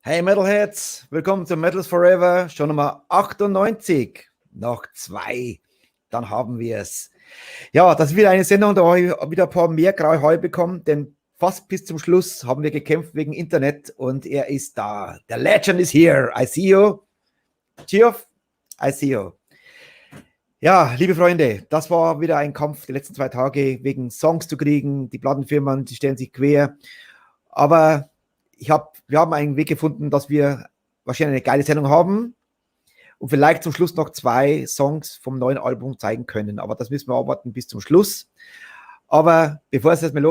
Hey Metalheads, willkommen zu Metals Forever, schon Nummer 98, noch 2, dann haben wir es. Ja, das ist wieder eine Sendung, da habe ich wieder ein paar mehr graue Haare bekommen, denn fast bis zum Schluss haben wir gekämpft wegen Internet und er ist da. The legend is here, I see you. Geoff, I see you. Ja, liebe Freunde, das war wieder ein Kampf die letzten 2 Tage, wegen Songs zu kriegen, die Plattenfirmen, die stellen sich quer, aber wir haben einen Weg gefunden, dass wir wahrscheinlich eine geile Sendung haben und vielleicht zum Schluss noch 2 Songs vom neuen Album zeigen können. Aber das müssen wir abwarten bis zum Schluss. Aber bevor es erstmal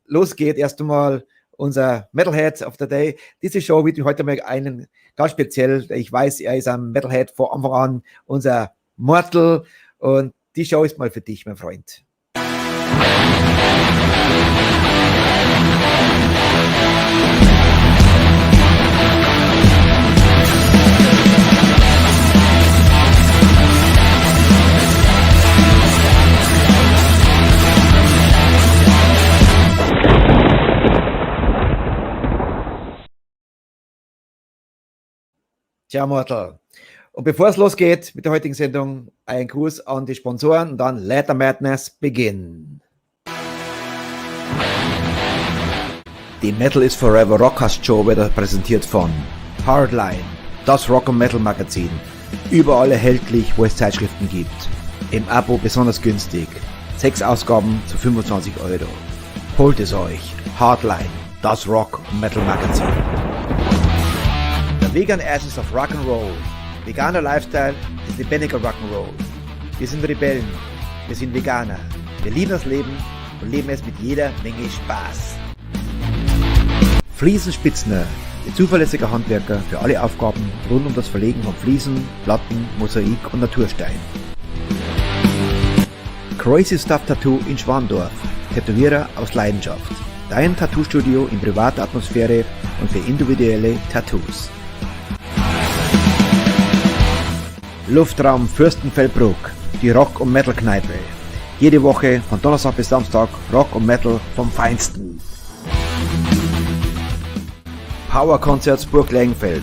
losgeht, erst einmal unser Metalhead of the Day. Diese Show wird heute mal einen ganz speziell. Ich weiß, er ist ein Metalhead von Anfang an, unser Mortal. Und die Show ist mal für dich, mein Freund. Tja, Mortal. Und bevor es losgeht mit der heutigen Sendung, ein Gruß an die Sponsoren und dann Let the Madness begin. Die Metal is Forever Rockcast Show wird präsentiert von Hardline, das Rock- und Metal-Magazin. Überall erhältlich, wo es Zeitschriften gibt. Im Abo besonders günstig. 6 Ausgaben zu 25 €. Holt es euch. Hardline, das Rock- und Metal-Magazin. Vegan Ashes of Rock'n'Roll. Veganer Lifestyle ist lebendiger Rock'n'Roll. Wir sind Rebellen. Wir sind Veganer. Wir lieben das Leben und leben es mit jeder Menge Spaß. Fliesenspitzner, der zuverlässige Handwerker für alle Aufgaben rund um das Verlegen von Fliesen, Platten, Mosaik und Naturstein. Crazy Stuff Tattoo in Schwandorf. Tätowierer aus Leidenschaft. Dein Tattoo-Studio in privater Atmosphäre und für individuelle Tattoos. Luftraum Fürstenfeldbruck, die Rock- und Metal-Kneipe. Jede Woche von Donnerstag bis Samstag Rock und Metal vom Feinsten. Power Concerts Burg Lengenfeld.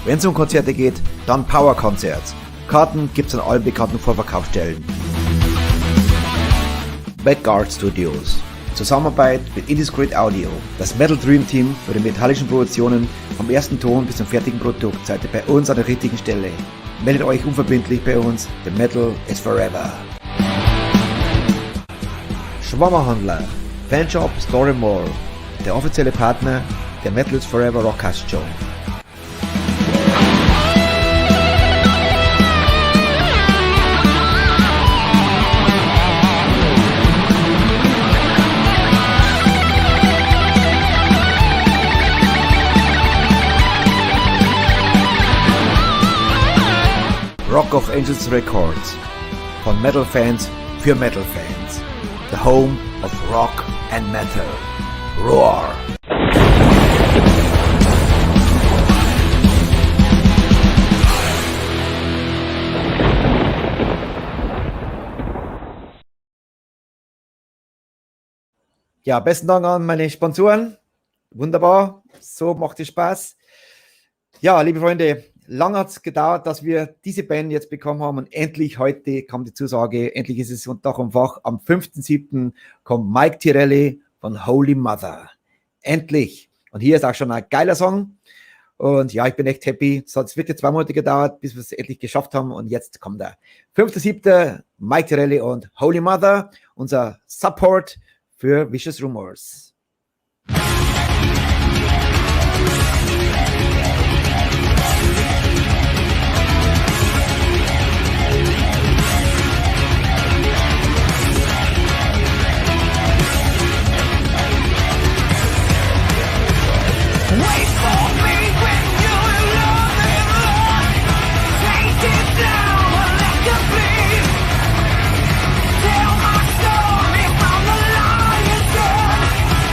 Wenn es um Konzerte geht, dann Power Concerts. Karten gibt's an allen bekannten Vorverkaufsstellen. Vanguard Studios. Zusammenarbeit mit Indiscreet Audio. Das Metal Dream Team für die metallischen Produktionen vom ersten Ton bis zum fertigen Produkt seid ihr bei uns an der richtigen Stelle. Meldet euch unverbindlich bei uns. The Metal is Forever. Schwammerhandler. Fanshop Story Mall. Der offizielle Partner der Metal is Forever Rockcast Show. Rock of Angels Records. Von Metal Fans für Metal Fans. The home of Rock and Metal. Roar! Ja, besten Dank an meine Sponsoren. Wunderbar, so macht es Spaß. Ja, liebe Freunde, lang hat es gedauert, dass wir diese Band jetzt bekommen haben und endlich heute kam die Zusage, endlich ist es unter Dach und Fach. Am 5.7. kommt Mike Tirelli von Holy Mother. Endlich. Und hier ist auch schon ein geiler Song. Und ja, ich bin echt happy. Es hat wirklich 2 Monate gedauert, bis wir es endlich geschafft haben. Und jetzt kommt der 5.7. Mike Tirelli und Holy Mother, unser Support für Vicious Rumors. Tell my story from the lion's den.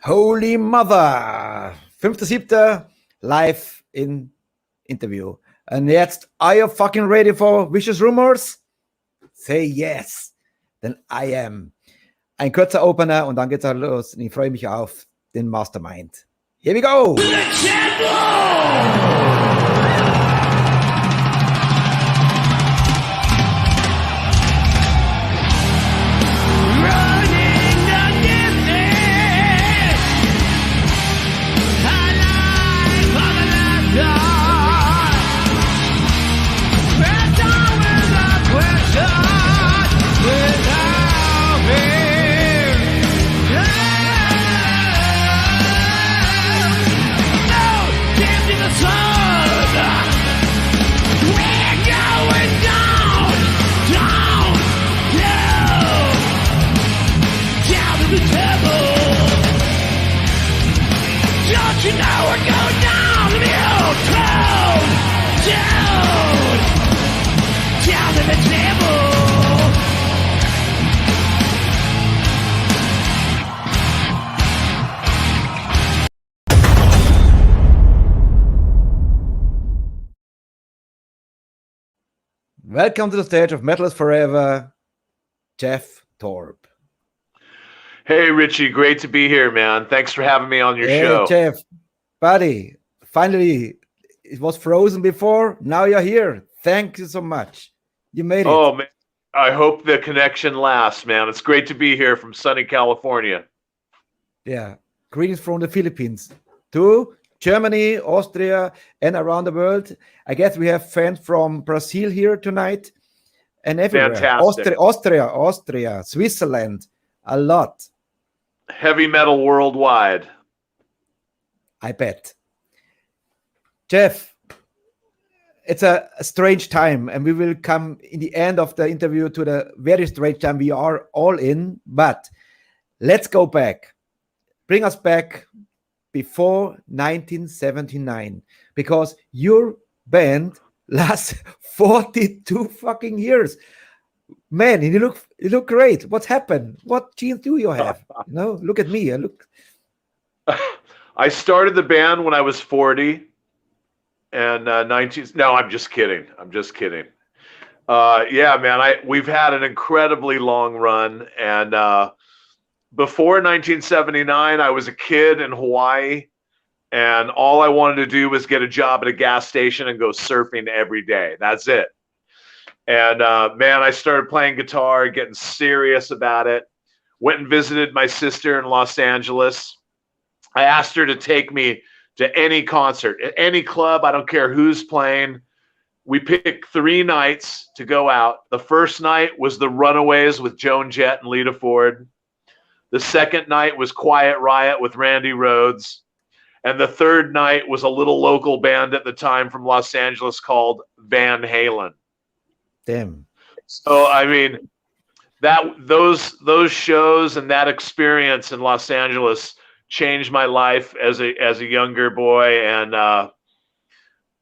Holy Mother! 5.7. live in Interview. Und jetzt, are you fucking ready for Vicious Rumors? Say yes, then I am. Ein kurzer Opener und dann geht's auch los. Und ich freue mich auf den Mastermind. Here we go! You know we're going down the old road, down to the table. Welcome to the stage of Metal is Forever, Jeff Thorpe. Hey, Richie, great to be here, man. Thanks for having me on your show. Jeff, buddy, finally, it was frozen before. Now you're here. Thank you so much. You made it. Oh, man. I hope the connection lasts, man. It's great to be here from sunny California. Yeah. Greetings from the Philippines to Germany, Austria, and around the world. I guess we have fans from Brazil here tonight and everywhere. Fantastic. Austria, Switzerland, a lot. Heavy metal worldwide. I bet. Jeff, it's a strange time, and we will come in the end of the interview to the very strange time we are all in. But let's go back. Bring us back before 1979, because your band lasts 42 fucking years. Man, you look great. What's happened? What genes do you have? Look at me. I started the band when I was 40 and 19. No, I'm just kidding. Yeah, man, we've had an incredibly long run. And before 1979, I was a kid in Hawaii, and all I wanted to do was get a job at a gas station and go surfing every day. That's it. And man, I started playing guitar, getting serious about it. Went and visited my sister in Los Angeles. I asked her to take me to any concert, any club. I don't care who's playing. We picked 3 nights to go out. The first night was the Runaways with Joan Jett and Lita Ford. The second night was Quiet Riot with Randy Rhoads. And the third night was a little local band at the time from Los Angeles called Van Halen. Damn. So I mean, those shows and that experience in Los Angeles changed my life as a younger boy, and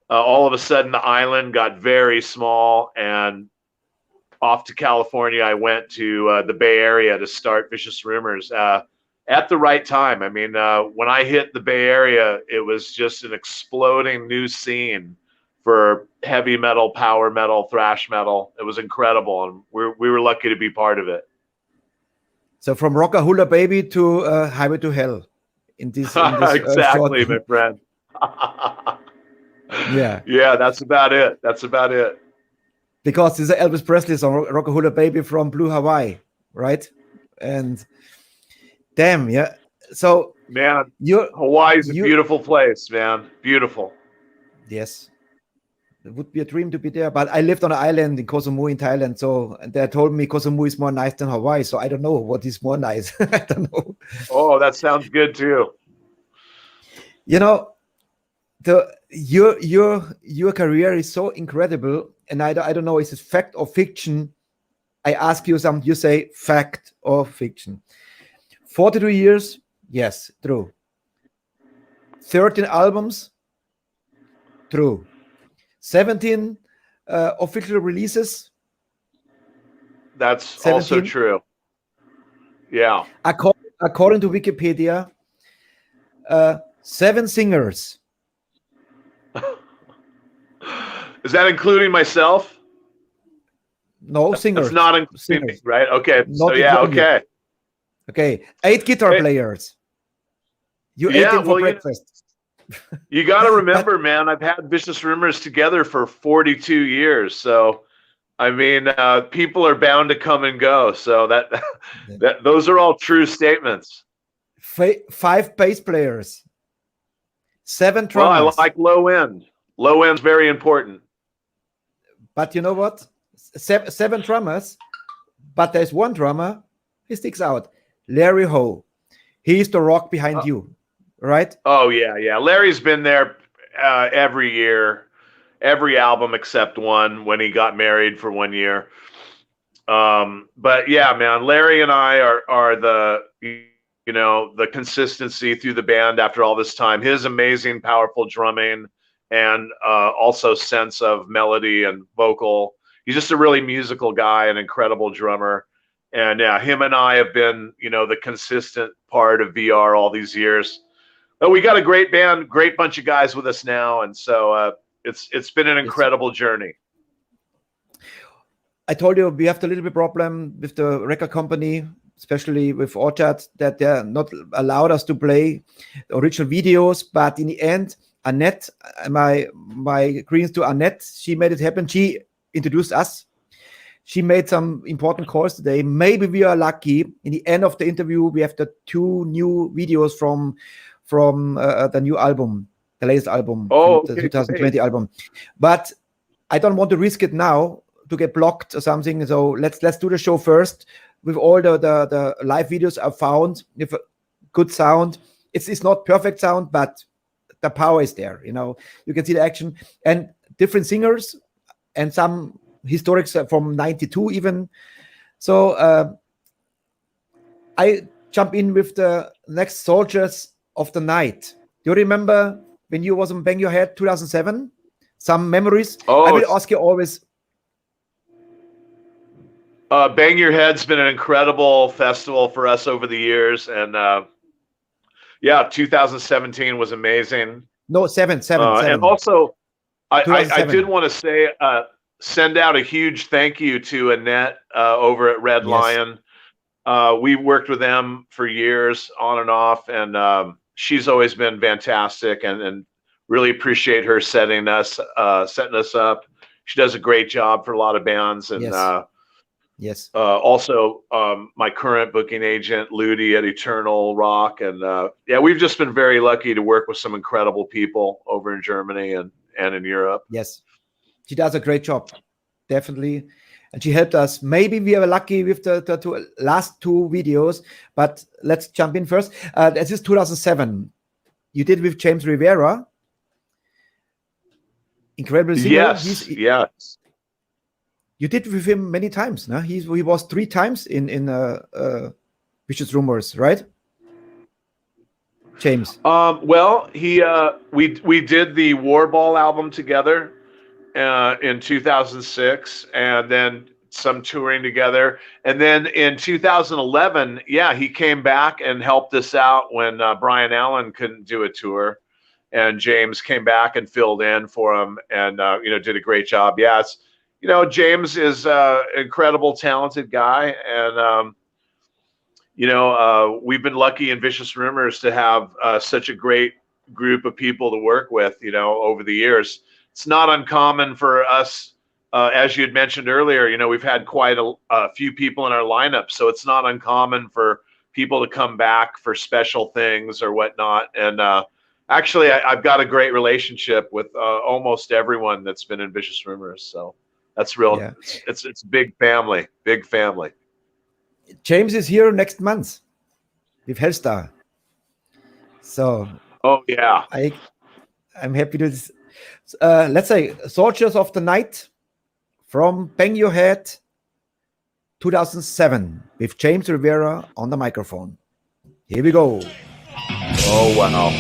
all of a sudden the island got very small, and off to California I went to the Bay Area to start Vicious Rumors at the right time. I mean, when I hit the Bay Area, it was just an exploding new scene for heavy metal, power metal, thrash metal. It was incredible, and we were lucky to be part of it. So from Rockahula Baby to Highway to Hell. In this exactly, my friend. Yeah, that's about it. Because this is Elvis Presley song, Rockahula Baby from Blue Hawaii, right? And damn, yeah. So man, Hawaii's a beautiful place, man. Beautiful. Yes. It would be a dream to be there, but I lived on an island in Koh Samui in Thailand, so they told me Koh Samui is more nice than Hawaii, so I don't know what is more nice. I don't know. Oh, that sounds good too. Your career is so incredible, and I don't know, is it fact or fiction? I ask you something, you say fact or fiction. 42 years, yes, true. 13 albums, true. 17 official releases. That's 17. Also true. Yeah. According to Wikipedia, 7 singers. Is that including myself? No, singers. That's not including me, right? Okay. Not So yeah, including you. okay. Okay, 8 guitar players. You ate them for breakfast. You got to remember, man, I've had Vicious Rumors together for 42 years. So, I mean, people are bound to come and go. So those are all true statements. 5 bass players. 7 drummers. Well, I like low end. Low end's very important. But you know what? 7 drummers, but there's one drummer, he sticks out. Larry Ho. He's the rock behind you, right? Oh, yeah. Larry's been there every year, every album except one when he got married for 1 year. But yeah, man, Larry and I are the consistency through the band after all this time. His amazing, powerful drumming and also sense of melody and vocal. He's just a really musical guy, an incredible drummer. And yeah, him and I have been, the consistent part of VR all these years. But we got a great band, great bunch of guys with us now. And so it's been an incredible journey. I told you we have a little bit problem with the record company, especially with Orchard, that they're not allowed us to play original videos. But in the end, Annette, my greens to Annette, she made it happen. She introduced us. She made some important calls today. Maybe we are lucky. In the end of the interview, we have the 2 new videos from the new album, the latest album, the 2020 album. But I don't want to risk it now to get blocked or something. So let's do the show first with all the live videos I found with a good sound. It's not perfect sound, but the power is there. You can see the action and different singers and some historics from 92 even. So I jump in with the next Soldiers of the Night. Do you remember when you was on Bang Your Head 2007? Some memories? Oh, I will ask you always. Bang Your Head's been an incredible festival for us over the years. And 2017 was amazing. No, seven. And also, I did want to say, send out a huge thank you to Annette over at Red Lion. We worked with them for years on and off, and she's always been fantastic, and really appreciate her setting us up. She does a great job for a lot of bands, and also my current booking agent Ludi at Eternal Rock, and we've just been very lucky to work with some incredible people over in Germany and in Europe. Yes. She does a great job, definitely. And she helped us. Maybe we are lucky with the last 2 videos, but let's jump in first. This is 2007. You did with James Rivera. Incredible singer. Yes. You did with him many times, no? He was 3 times in Vicious Rumors, right? James. Well, we did the Warball album together in 2006, and then some touring together. And then in 2011, he came back and helped us out when Brian Allen couldn't do a tour, and James came back and filled in for him, and did a great job. Yes, James is an incredible, talented guy, and we've been lucky in Vicious Rumors to have such a great group of people to work with, over the years. It's not uncommon for us, as you had mentioned earlier, we've had quite a few people in our lineup, so it's not uncommon for people to come back for special things or whatnot. And actually, I've got a great relationship with almost everyone that's been in Vicious Rumors, so that's real. Yeah. It's big family. James is here next month with Hellstar. So. Oh yeah. I'm happy to. Let's say Soldiers of the Night from Bang Your Head 2007 with James Rivera on the microphone. Here we go. Oh wow.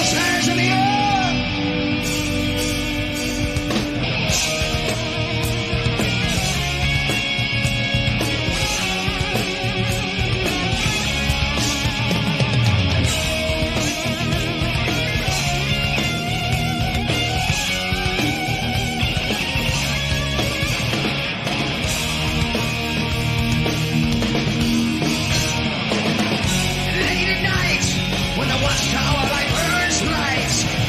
those hands in the air. Late at night, when the watchtower light burns bright,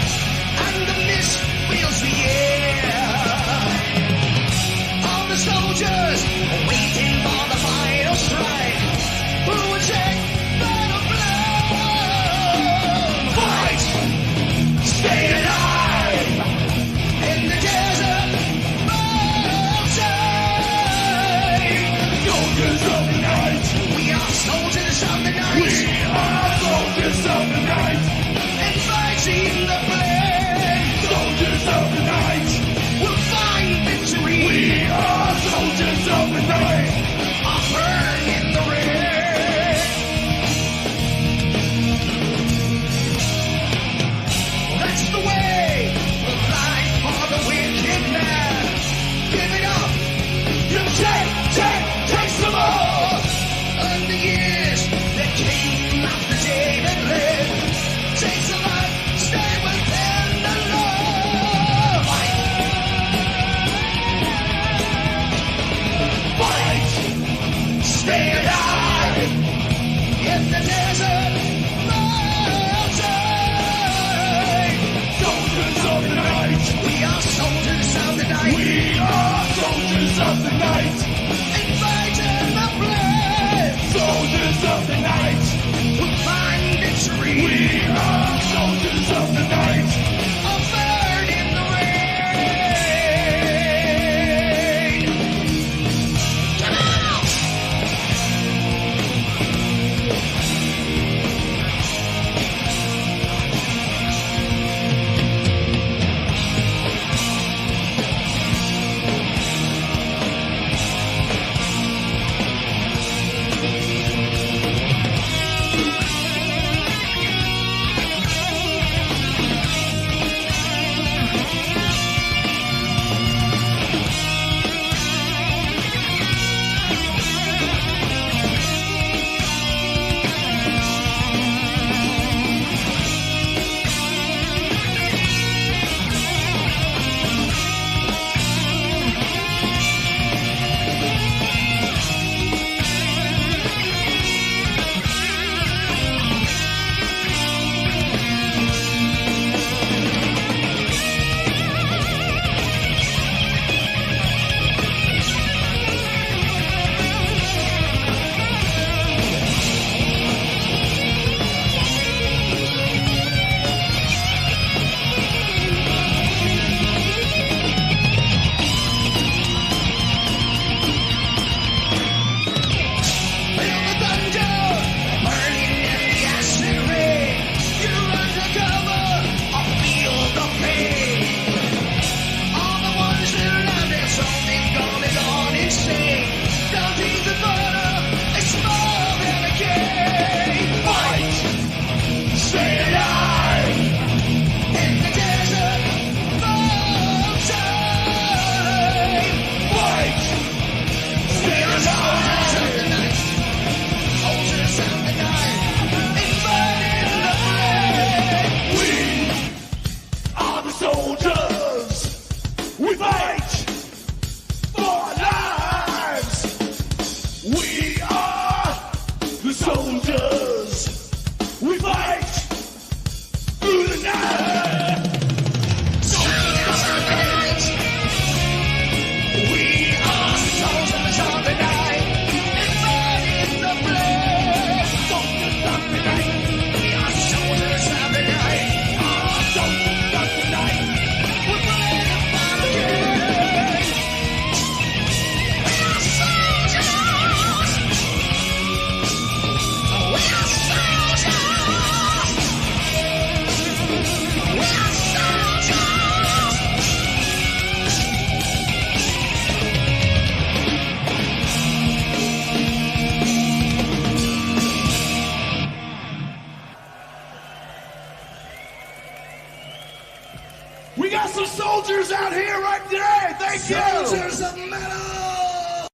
We got some soldiers out here right today. Thank you. Soldiers of metal.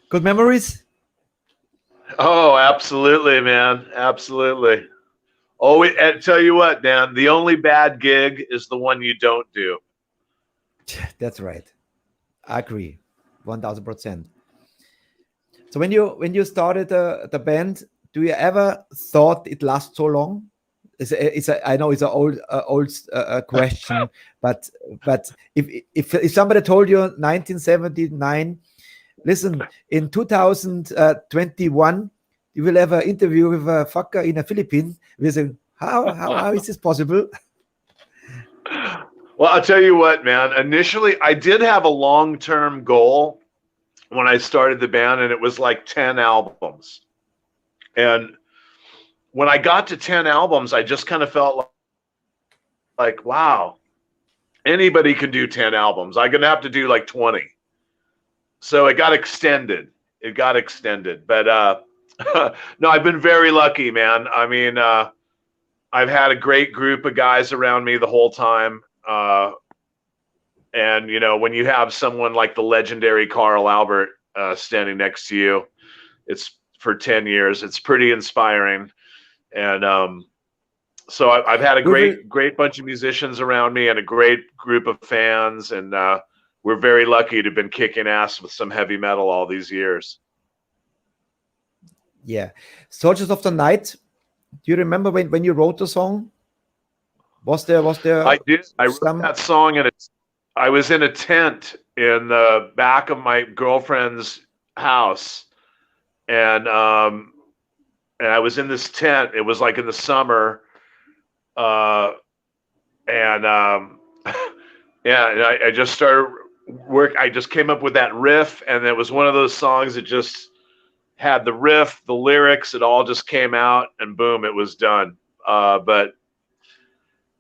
Good memories? Oh, absolutely, man. Absolutely. Oh, I tell you what, Dan, the only bad gig is the one you don't do. That's right. I agree, 1000%. So when you started the band, do you ever thought it lasts so long? I know it's an old question, but if somebody told you 1979, listen, in 2021 you will have an interview with a fucker in the Philippines, we say, how is this possible? Well, I'll tell you what, man. Initially, I did have a long-term goal when I started the band, and it was like 10 albums. And when I got to 10 albums, I just kind of felt like, wow, anybody can do 10 albums. I'm going to have to do like 20. So it got extended. But no, I've been very lucky, man. I mean, I've had a great group of guys around me the whole time. And, you know, when you have someone like the legendary Carl Albert standing next to you, it's for 10 years, it's pretty inspiring. And so I've had a great bunch of musicians around me and a great group of fans. And we're very lucky to have been kicking ass with some heavy metal all these years. Yeah. Soldiers of the Night. Do you remember when you wrote the song? Was there? I did. I wrote that song, and I was in a tent in the back of my girlfriend's house, and I was in this tent. It was like in the summer, and yeah, and I just started work. I just came up with that riff, and it was one of those songs that just had the riff, the lyrics. It all just came out, and boom, it was done. But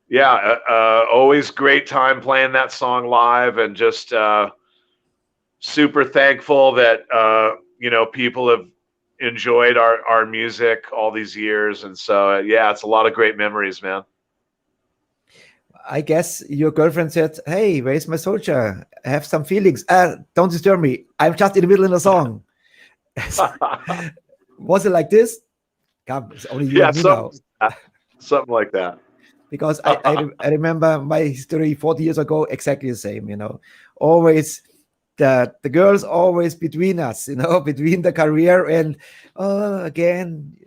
yeah, always great time playing that song live, and just super thankful that you know, people have enjoyed our music all these years. And so yeah, it's a lot of great memories, man. I guess your girlfriend said, "Hey, where's my soldier? I have some feelings. Don't disturb me. I'm just in the middle of the song." Was it like this? God, it's only you and me now. Something like that. Because I remember my history 40 years ago, exactly the same, you know. Always the girls always between us, you know, between the career and again.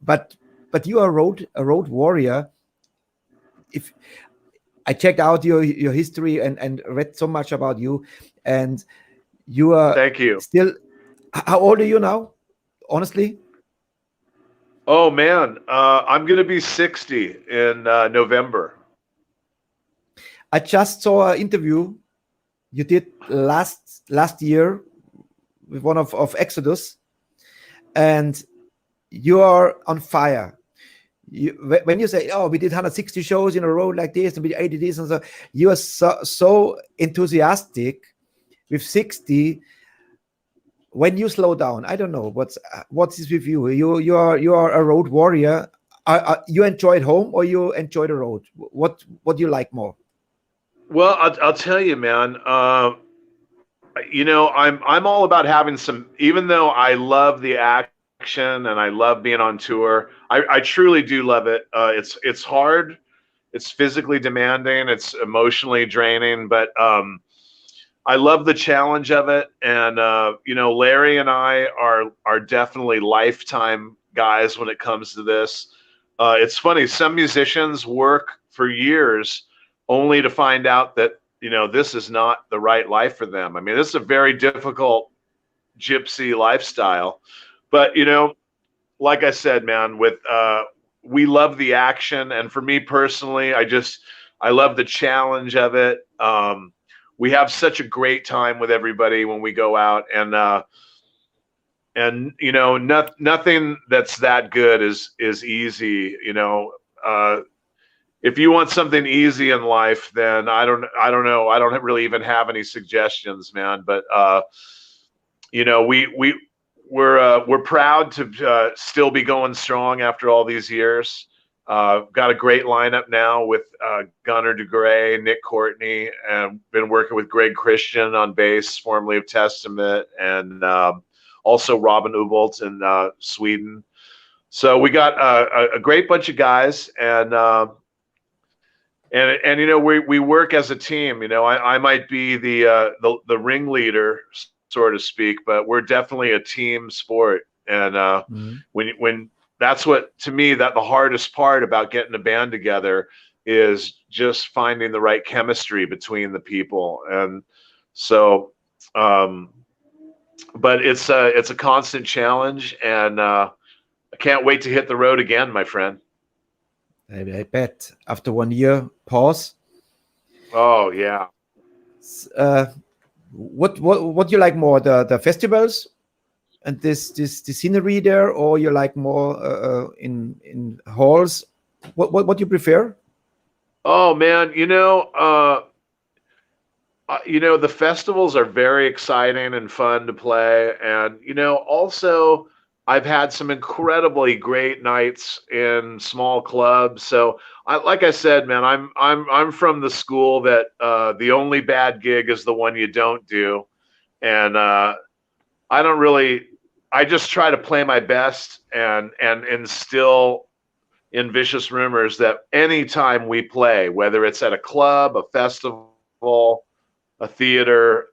But you are a road warrior. If I checked out your history and read so much about you, and you are Thank you. Still, how old are you now? Honestly? Oh man, I'm gonna be 60 in November. I just saw an interview you did last year with one of Exodus, and you are on fire. When you say, "Oh, we did 160 shows in a row like this, and we did 80 this," and so, you are so enthusiastic with 60. When you slow down, I don't know what is with you. You are a road warrior. You enjoy it home, or you enjoy the road? What do you like more? Well, I'll tell you, man. You know, I'm all about having some. Even though I love the action and I love being on tour, I truly do love it. It's hard. It's physically demanding. It's emotionally draining, but I love the challenge of it. And you know, Larry and I are definitely lifetime guys when it comes to this. It's funny, some musicians work for years only to find out that, you know, this is not the right life for them. I mean, this is a very difficult gypsy lifestyle. But, you know, like I said, man, we love the action. And for me personally, I love the challenge of it. We have such a great time with everybody when we go out, and you know, nothing that's that good is easy. You know, if you want something easy in life, then I don't know. I don't really even have any suggestions, man. But you know, we're proud to still be going strong after all these years, Got a great lineup now with Gunnar DeGray, Nick Courtney, and been working with Greg Christian on bass, formerly of Testament, and also Robin Ubolt in Sweden. So we got a great bunch of guys, and you know, we work as a team. You know, I might be the ringleader, so to speak, but we're definitely a team sport. And when that's what, to me, that the hardest part about getting a band together is just finding the right chemistry between the people. And so, but it's a constant challenge, and I can't wait to hit the road again, my friend. I bet after 1 year pause. Oh yeah. What you like more, the festivals and this scenery there, or you like more in halls? What you prefer? Oh man, you know, the festivals are very exciting and fun to play, and you know, also I've had some incredibly great nights in small clubs. So, like I said, man, I'm from the school that the only bad gig is the one you don't do, and I just try to play my best and instill in Vicious Rumors that anytime we play, whether it's at a club, a festival, a theater,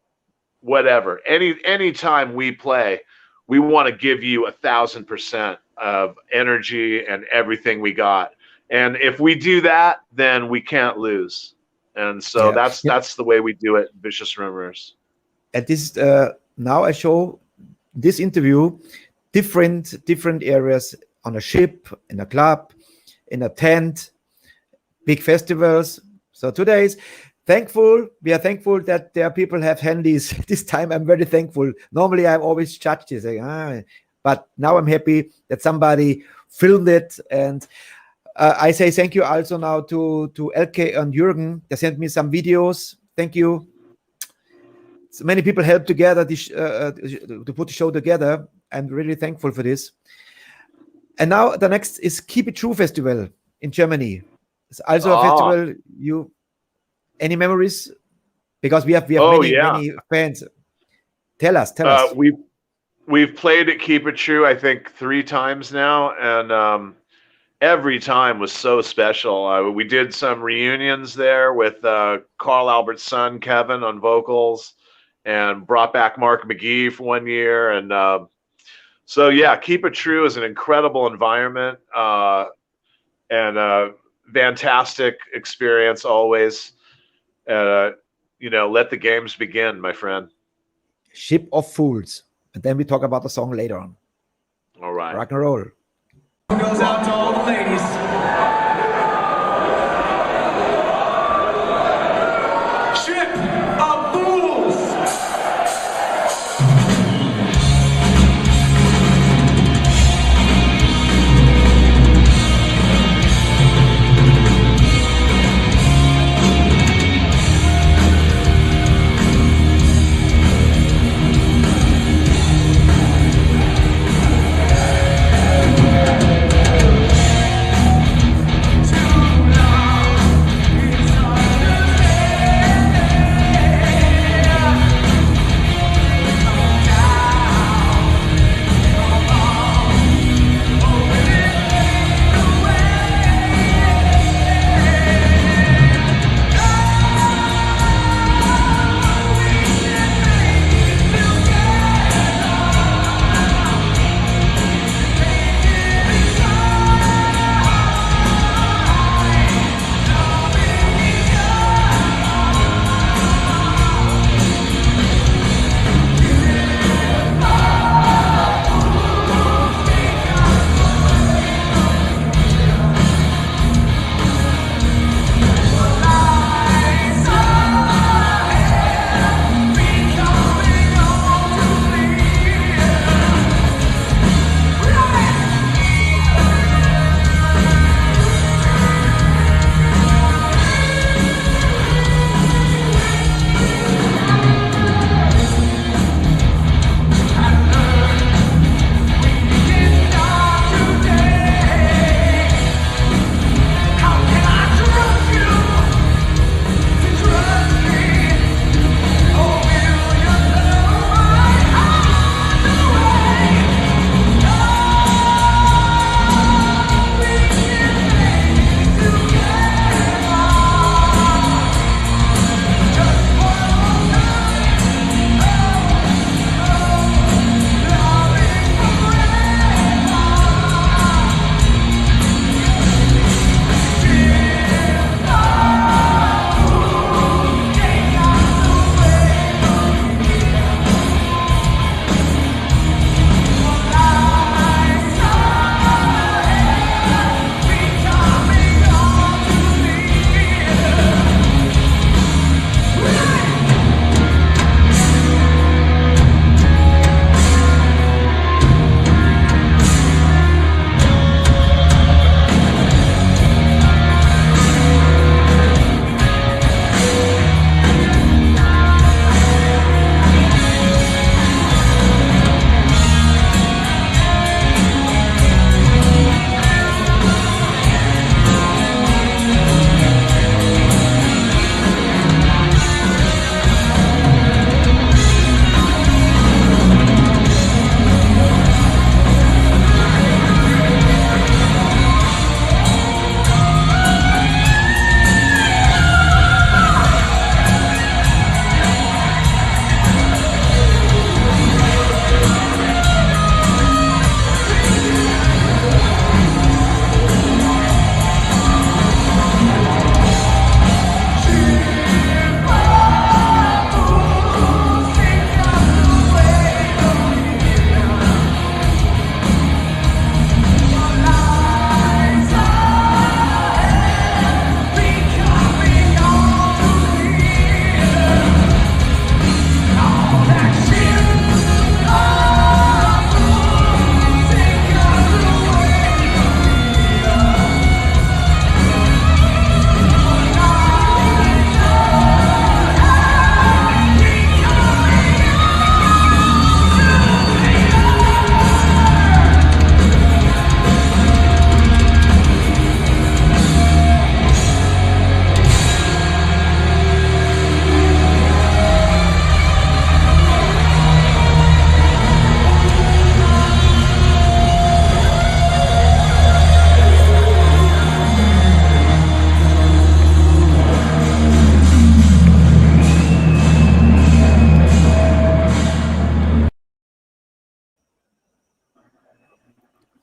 whatever, anytime we play, we want to give you 1,000% of energy and everything we got. And if we do that, then we can't lose. And so that's the way we do it, Vicious Rumors. At this now I show this interview different areas, on a ship, in a club, in a tent, big festivals. So today is we are thankful that there are people have handies. This time I'm very thankful. Normally I'm always judged this, but now I'm happy that somebody filmed it. And I say thank you also now to Elke and Jürgen. They sent me some videos. Thank you. So many people helped together to put the show together. I'm really thankful for this. And now the next is Keep It True Festival in Germany. It's also a festival. Any memories? Because we have many fans. Tell us. We've played at Keep It True, I think 3 times now, and every time was so special. We did some reunions there with Carl Albert's son Kevin on vocals, and brought back Mark McGee for 1 year, and so yeah, Keep It True is an incredible environment and a fantastic experience always. You know, let the games begin, my friend. Ship of Fools. And then we talk about the song later on. All right. Rock and roll. Goes out to all the ladies. Ship of Fools.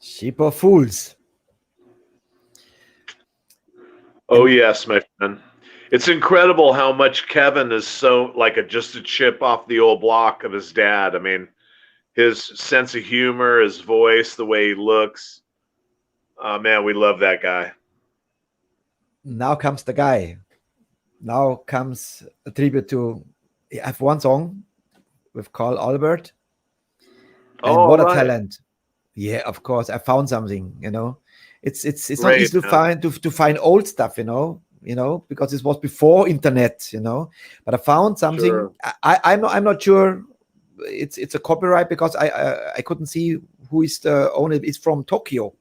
Sheep or fools. Oh yes, my friend. It's incredible how much Kevin is so like just a chip off the old block of his dad. I mean, his sense of humor, his voice, the way he looks. Man, we love that guy. Now comes the guy. Now comes a tribute to. I have one song with Carl Albert, and what a right. talent! Yeah, of course, I found something. It's not Great, easy to man. find old stuff. Because this was before internet. But I found something. Sure. I'm not sure. It's a copyright because I couldn't see who is the owner. It's from Tokyo.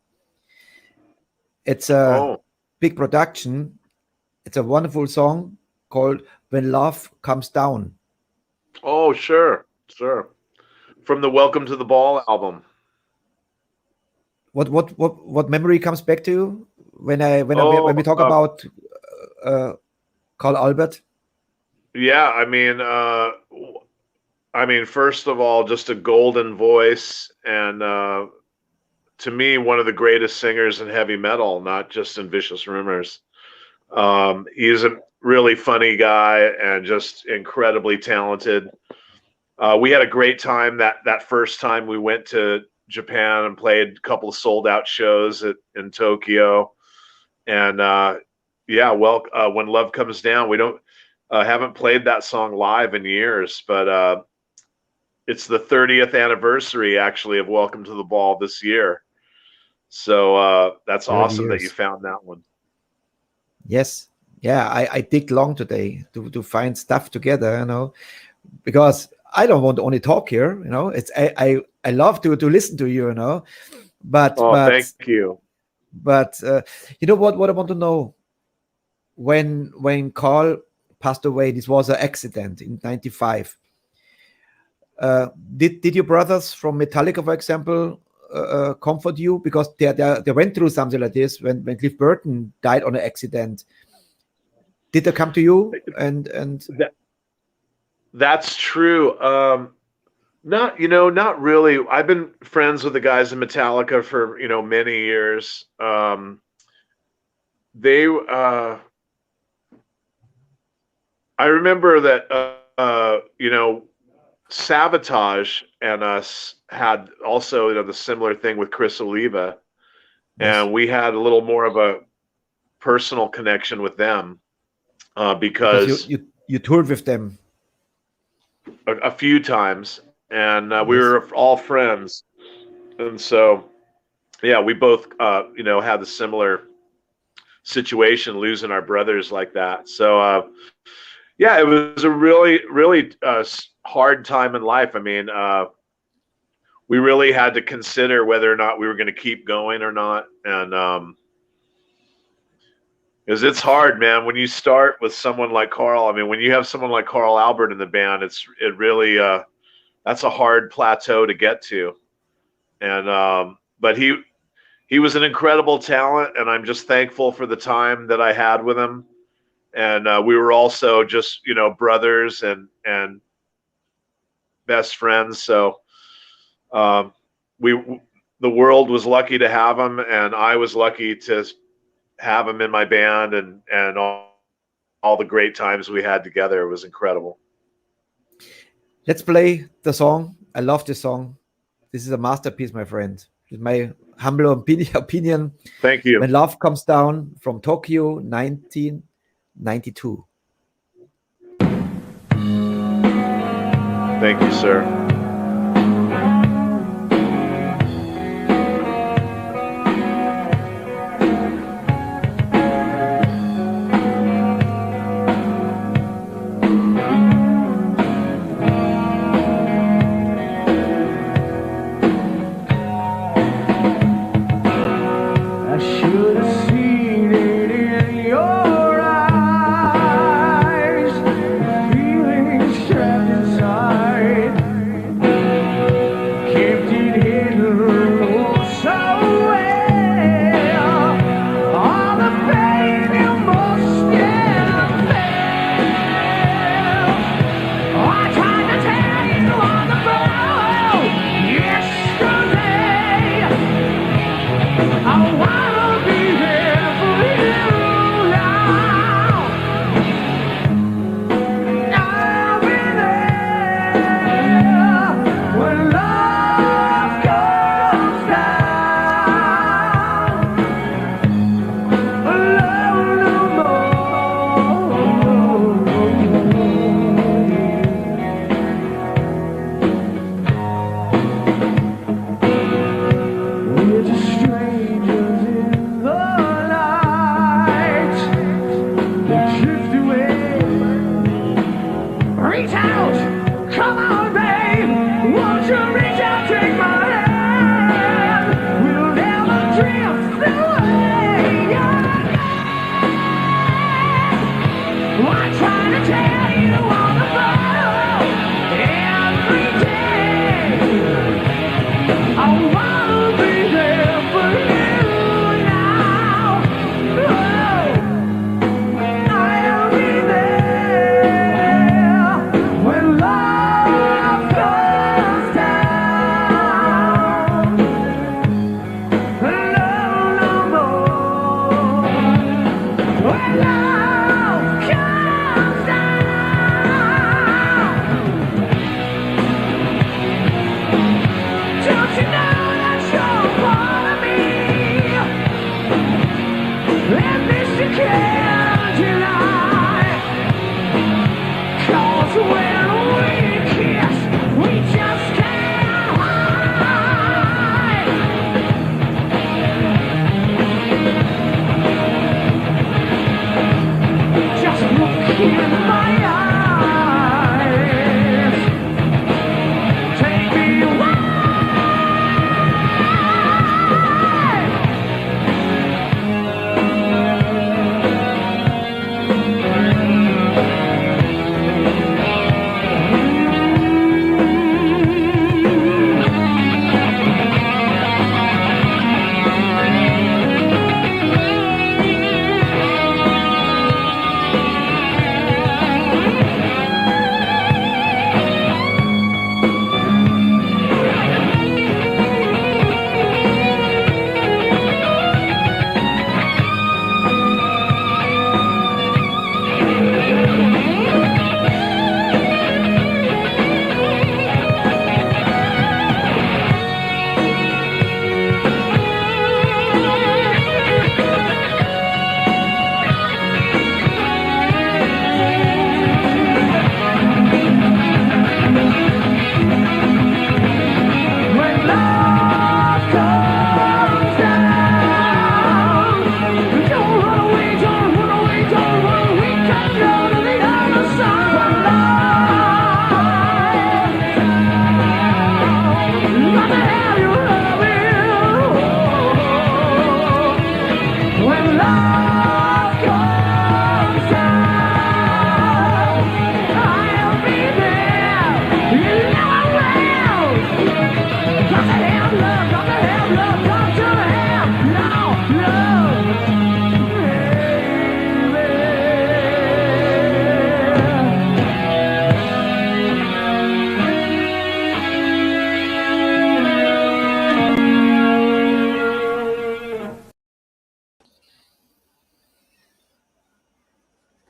It's a big production. It's a wonderful song called "When Love Comes Down." Oh, sure. From the Welcome to the Ball album. What memory comes back to you when we talk about Carl Albert? Yeah, I mean, first of all, just a golden voice, and to me, one of the greatest singers in heavy metal, not just in Vicious Rumors. He's a really funny guy and just incredibly talented. We had a great time that first time we went to Japan and played a couple of sold out shows in Tokyo. And When Love Comes Down, we don't haven't played that song live in years, but it's the 30th anniversary actually of Welcome to the Ball this year. So that's awesome that you found that one. Yes. Yeah, I dig long today to find stuff together, because I don't want to only talk here, It's I love to listen to you, But thank you. But you know what I want to know? When Carl passed away, this was an accident in '95. Did your brothers from Metallica, for example, comfort you because they went through something like this when Cliff Burton died on an accident? Did they come to you and That's true. Not really. I've been friends with the guys in Metallica for many years. I remember that Sabotage and us had also the similar thing with Chris Oliva, and we had a little more of a personal connection with them because you toured with them a few times, and we were all friends, and so we both had a similar situation, losing our brothers like that. So it was a really hard time in life. I mean, we really had to consider whether or not we were going to keep going or not, and because it's hard, man, when you start with someone like Carl. I mean, when you have someone like Carl Albert in the band, it really that's a hard plateau to get to. And but he was an incredible talent, and I'm just thankful for the time that I had with him. And we were also just brothers and best friends. So the world was lucky to have him, and I was lucky to have him in my band, and all the great times we had together. It was incredible. Let's play the song. I love this song. This is a masterpiece, my friend. It's my humble opinion. Thank you. When Love Comes Down, from Tokyo, 1992. Thank you, sir.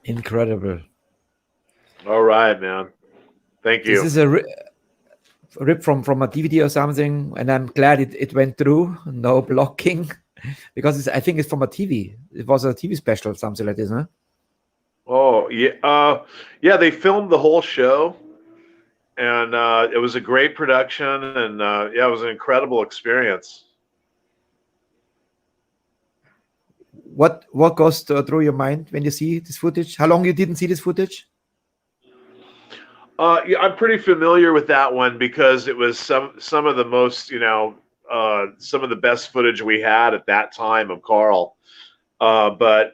Incredible. All right, man. Thank you. This is a rip from a DVD or something, and I'm glad it went through. No blocking, because I think it's from a TV. It was a TV special, something like this, huh? Oh yeah, yeah. They filmed the whole show, and it was a great production, and yeah, it was an incredible experience. What goes through your mind when you see this footage? How long you didn't see this footage? Yeah, I'm pretty familiar with that one because it was some of the most, some of the best footage we had at that time of Carl. But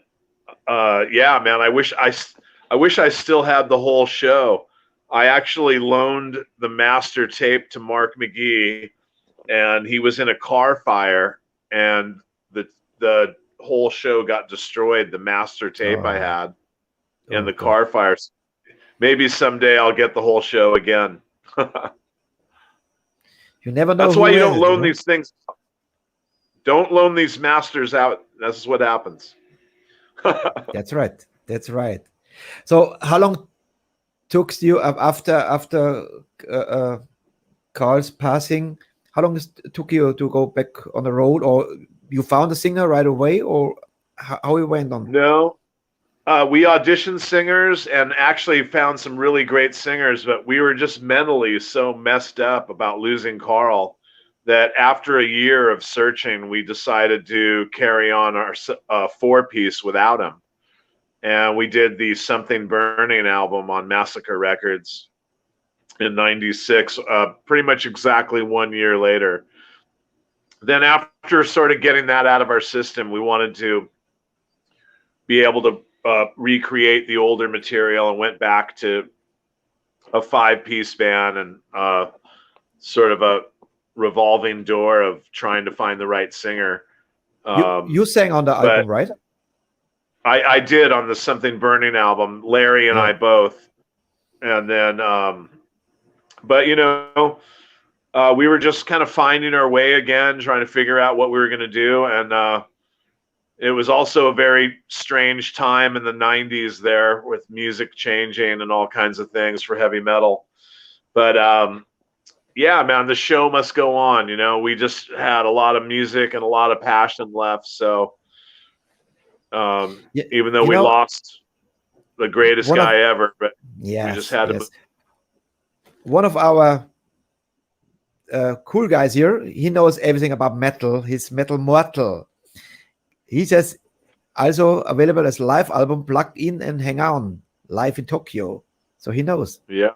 yeah, man, I wish I still had the whole show. I actually loaned the master tape to Mark McGee, and he was in a car fire, and the whole show got destroyed. The master tape I had in the car fire. Maybe someday I'll get the whole show again. You never know. That's why you don't loan these things. don't loan these masters out. That's what happens. That's right. That's right. So how long took you after Carl's passing? How long took you to go back on the road, or you found a singer right away, or how it went on? No, we auditioned singers and actually found some really great singers, but we were just mentally so messed up about losing Carl that after a year of searching, we decided to carry on our 4-piece without him. And we did the Something Burning album on Massacre Records in '96, pretty much exactly 1 year later. Then after sort of getting that out of our system, we wanted to be able to recreate the older material and went back to a 5-piece band and sort of a revolving door of trying to find the right singer. You sang on the album, right? I did on the Something Burning album, Larry and I both. And then, but you know, we were just kind of finding our way again, trying to figure out what we were going to do. And it was also a very strange time in the 90s there with music changing and all kinds of things for heavy metal. But yeah, man, the show must go on. You know, we just had a lot of music and a lot of passion left. So even though we lost the greatest guy ever, but we just had to. One of our cool guys here, he knows everything about metal. He's metal mortal. He says also available as live album, Plug In and Hang On, live in Tokyo. So he knows. Yeah.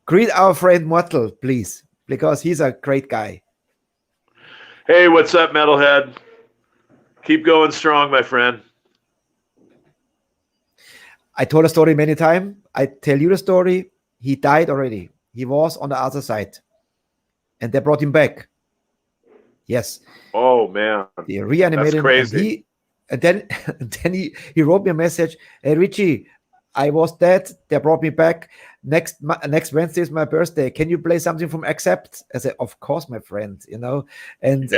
Greet our friend Mortal, please, because he's a great guy. Hey, what's up, Metalhead? Keep going strong, my friend. I told a story many times. I tell you the story. He died already. He was on the other side. And they brought him back. Yes. Oh, man. They reanimated him. That's crazy. And then he wrote me a message. Hey, Richie, I was dead. They brought me back. Next Wednesday is my birthday. Can you play something from Accept? I said, of course, my friend, you know. And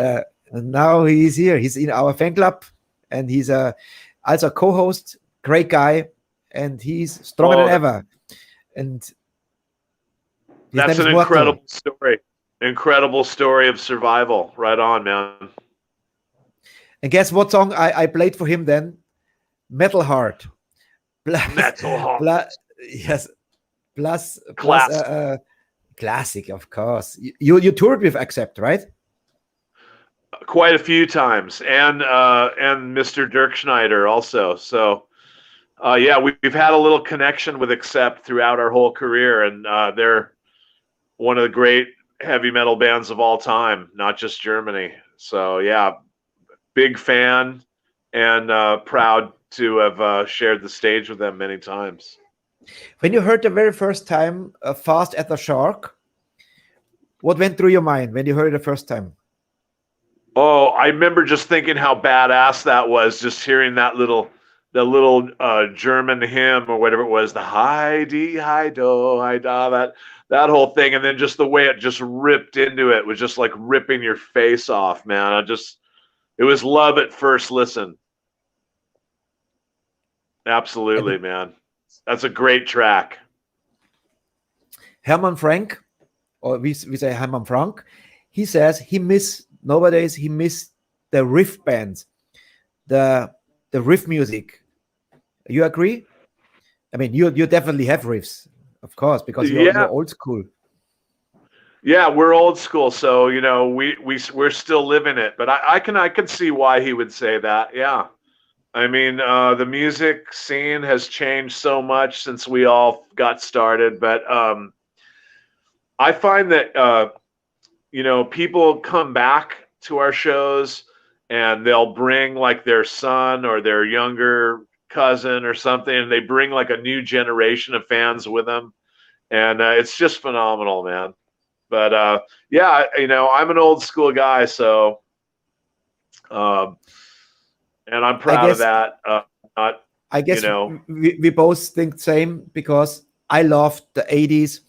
now he's here. He's in our fan club. And he's also a co-host. Great guy. And he's stronger than ever. And that's an incredible story. Incredible story of survival. Right on, man. And guess what song I played for him then? Metal Heart. Metal Heart. Yes. Plus classic, of course. You toured with Accept, right? Quite a few times. And Mr. Dirk Schneider also. So yeah, we've had a little connection with Accept throughout our whole career, and they're one of the great heavy metal bands of all time, not just Germany. So yeah, big fan and proud to have shared the stage with them many times. When you heard the very first time Fast at the Shark, what went through your mind when you heard it the first time? Oh, I remember just thinking how badass that was, just hearing that little German hymn or whatever it was, the hi di hi do hi da, that whole thing, and then just the way it just ripped into it was just like ripping your face off, man. It was love at first listen. Absolutely, man. That's a great track. Hermann Frank, or we say Hermann Frank, he says he missed the riff bands, the riff music. You agree? I mean, you definitely have riffs, of course, because you're old school. Yeah, we're old school, so you know we're still living it. But I can see why he would say that. Yeah, I mean the music scene has changed so much since we all got started. But I find that you know, people come back to our shows and they'll bring like their son or their younger cousin or something, and they bring like a new generation of fans with them, and it's just phenomenal, man. But yeah, you know, I'm an old school guy, so and I'm proud of that. I guess you know, we both think the same, because I loved the 80s.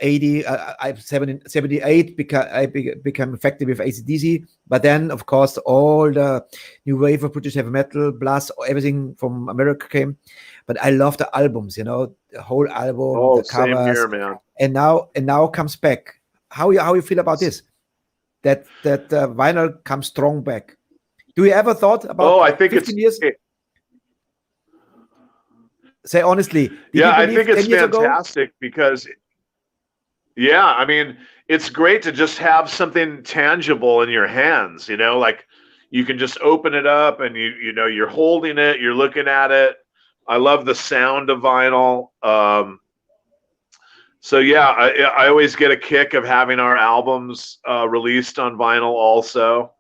80, I 78 became affected with AC/DC, but then of course all the new wave of British heavy metal, plus everything from America came. But I love the albums, you know, the whole album, Oh, the same covers, here, man. and now comes back. How you feel about this? That vinyl comes strong back. Do you ever thought about? I think 15 years? Say honestly. I think it's fantastic because, I mean, it's great to just have something tangible in your hands, you know, like you can just open it up and you know, you're holding it, you're looking at it. I love the sound of vinyl. So I always get a kick of having our albums released on vinyl also.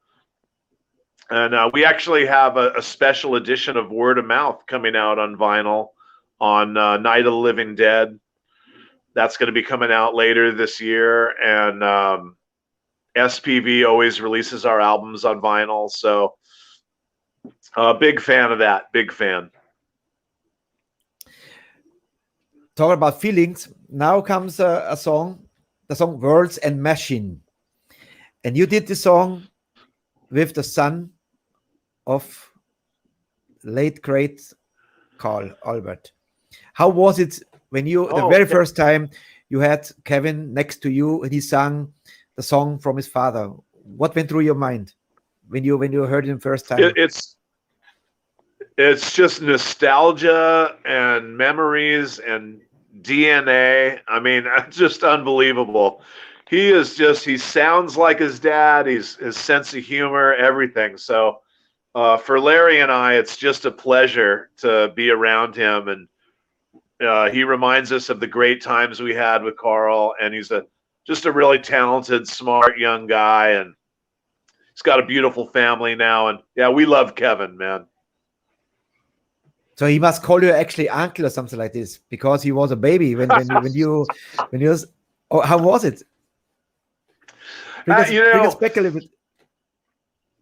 And we actually have a special edition of Word of Mouth coming out on vinyl on Night of the Living Dead. That's going to be coming out later this year. And SPV always releases our albums on vinyl. So big fan of that. Big fan. Talking about feelings, now comes the song Words and Machine. And you did the song with the son of late great Carl Albert. How was it when the very first time you had Kevin next to you and he sang the song from his father? What went through your mind when you heard him first time? It's just nostalgia and memories and DNA. I mean, just unbelievable. He sounds like his dad. His sense of humor, everything. So for Larry and I, it's just a pleasure to be around him. And he reminds us of the great times we had with Carl. And he's just a really talented, smart young guy. And he's got a beautiful family now. And we love Kevin, man. So he must call you actually uncle or something like this because he was a baby when you was. Oh, how was it? Bring us back a little bit.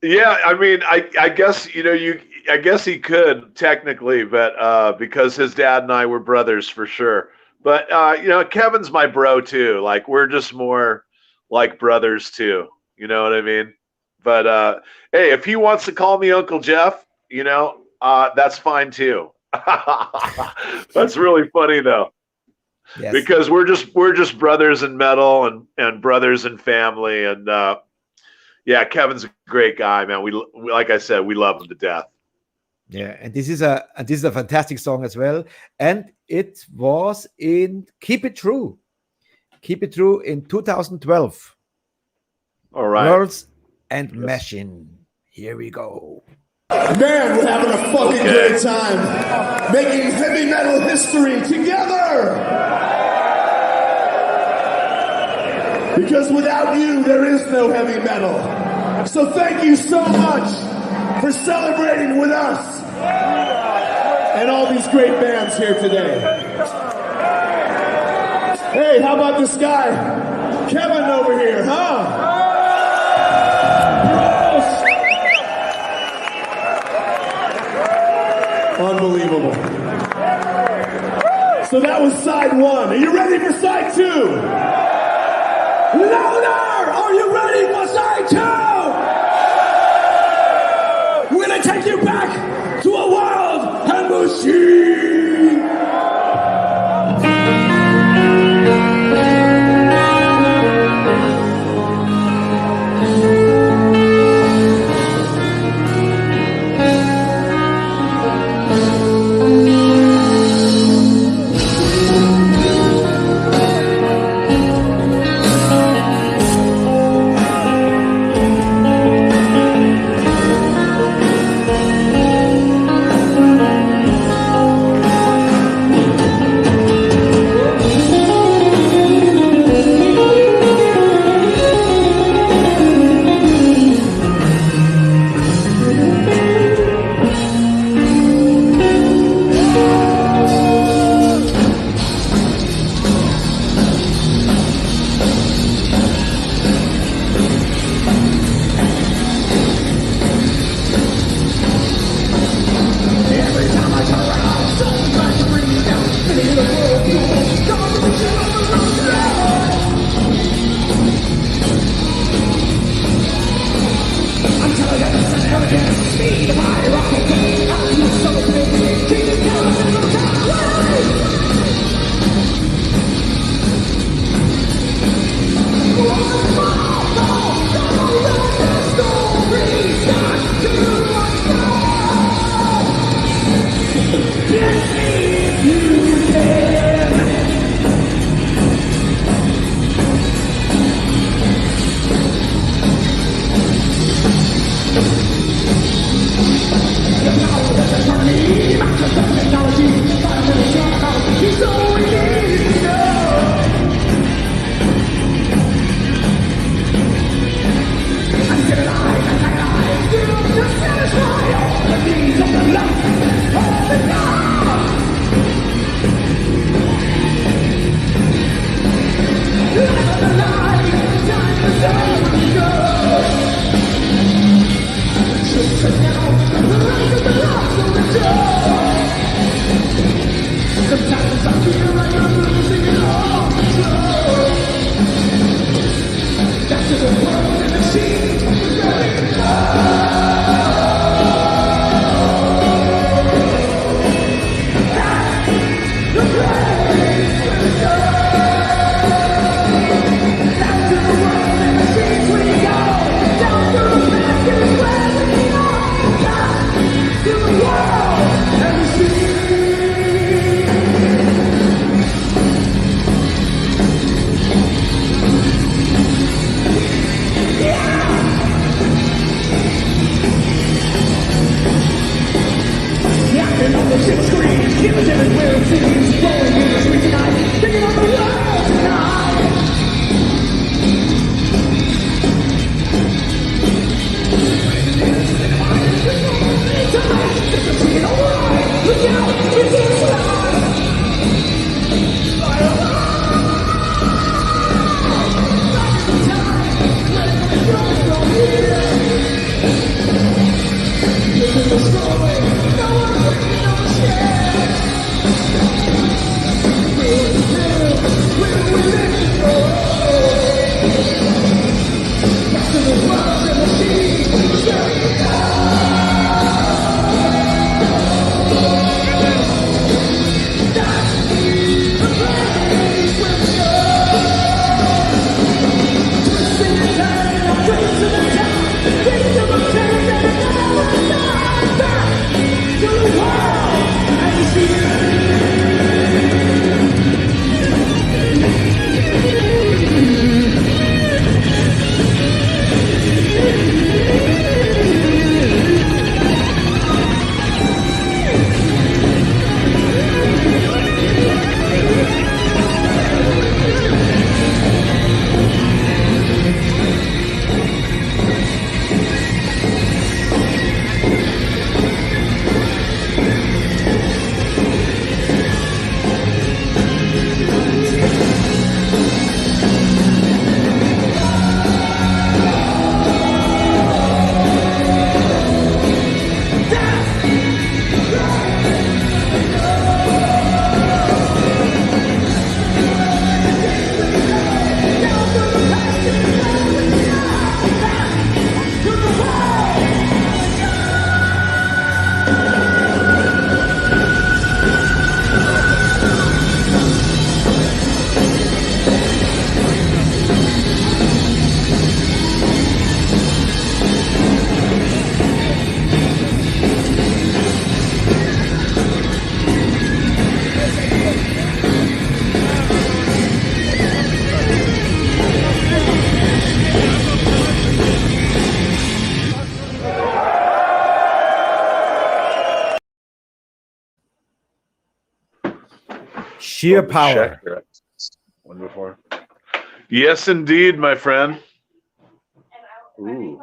Yeah, I mean, I guess I guess he could technically, but because his dad and I were brothers for sure. But Kevin's my bro too. Like we're just more like brothers too. You know what I mean? But hey, if he wants to call me Uncle Jeff, that's fine too. That's really funny though. Yes. Because we're just brothers in metal and brothers in family. And Kevin's a great guy, man. We like I said, we love him to death. Yeah, and this is a fantastic song as well. And it was in Keep It True in 2012. All right. Words and Machine. Here we go. Man, we're having a fucking great time making heavy metal history together. Because without you, there is no heavy metal. So thank you so much for celebrating with us and all these great bands here today. Hey, how about this guy, Kevin over here, huh? Unbelievable. So that was side one. Are you ready for side two? Louder! Are you ready for side two? We're gonna take you back to a world and machine. Sheer power. One before. Yes, indeed, my friend. Ooh.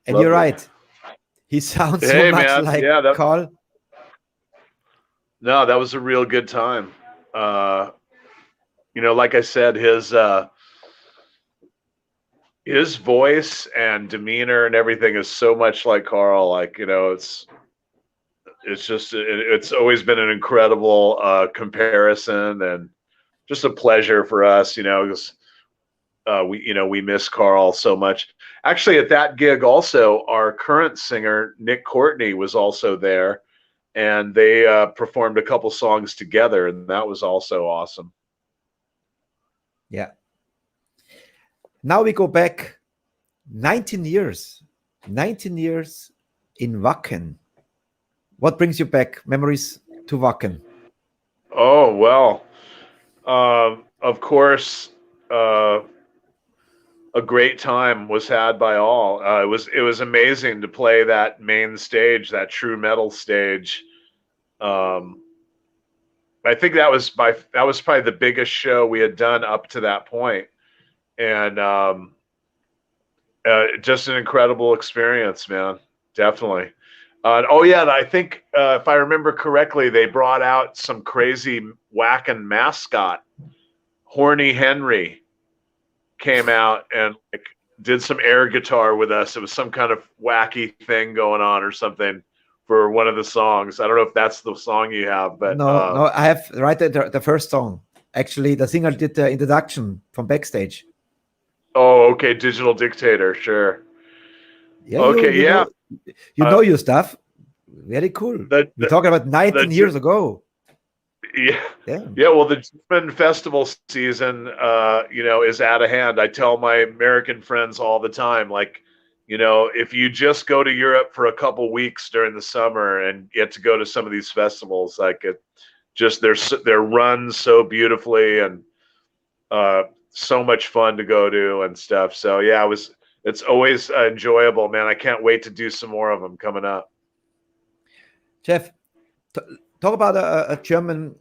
And Lovely. you're right. He sounds so Hey, much man. like Yeah, that- Carl. No, that was a real good time. You know, like I said, his voice and demeanor and everything is so much like Carl. Like, you know, it's just it's always been an incredible comparison and just a pleasure for us. You know, because we miss Carl so much. Actually, at that gig also, our current singer, Nick Courtney, was also there. And they performed a couple songs together, and that was also awesome. Yeah. Now we go back 19 years. 19 years in Wacken. What brings you back? Memories to Wacken? Oh, well, of course, a great time was had by all. It was amazing to play that main stage, that true metal stage. I think that was probably the biggest show we had done up to that point, and just an incredible experience, man. Definitely. Oh yeah, I think if I remember correctly, they brought out some crazy whacking mascot. Horny Henry came out and like, did some air guitar with us. It was some kind of wacky thing going on or something for one of the songs. I don't know if that's the song you have, but no, I have right the first song. Actually, the singer did the introduction from backstage. Oh, okay, Digital Dictator, sure. Yeah, okay, you know your stuff. Very cool. We're talking about 19 years ago. Yeah. Well, the German festival season, is out of hand. I tell my American friends all the time, like, if you just go to Europe for a couple weeks during the summer and get to go to some of these festivals, like it just they're run so beautifully and so much fun to go to and stuff. So yeah, it's always enjoyable, man. I can't wait to do some more of them coming up. Jeff, talk about a German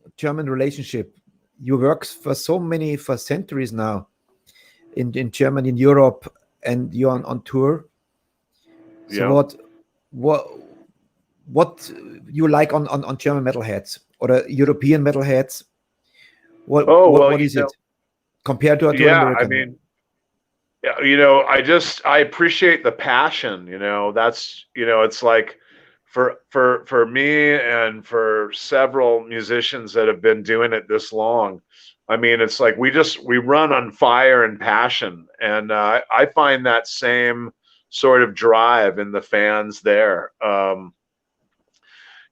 relationship. You work for centuries now in Germany, in Europe, and you're on tour. So yeah. what you like on German metalheads or the European metalheads? What is it compared to American? I mean, I appreciate the passion. That's it's like for me and for several musicians that have been doing it this long. I mean, it's like we run on fire and passion, and I find that same sort of drive in the fans there.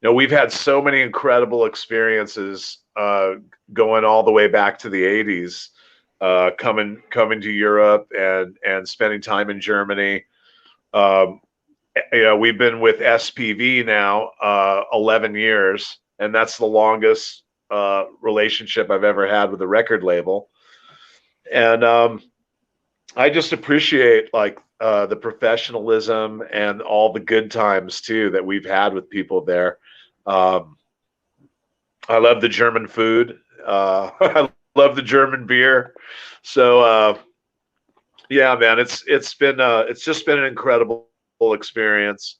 We've had so many incredible experiences going all the way back to the 80s, coming to Europe and spending time in Germany. We've been with SPV now 11 years, and that's the longest relationship I've ever had with a record label. And I just appreciate like the professionalism and all the good times too that we've had with people there. I love the German food. I love the German beer. So yeah, man, it's just been an incredible experience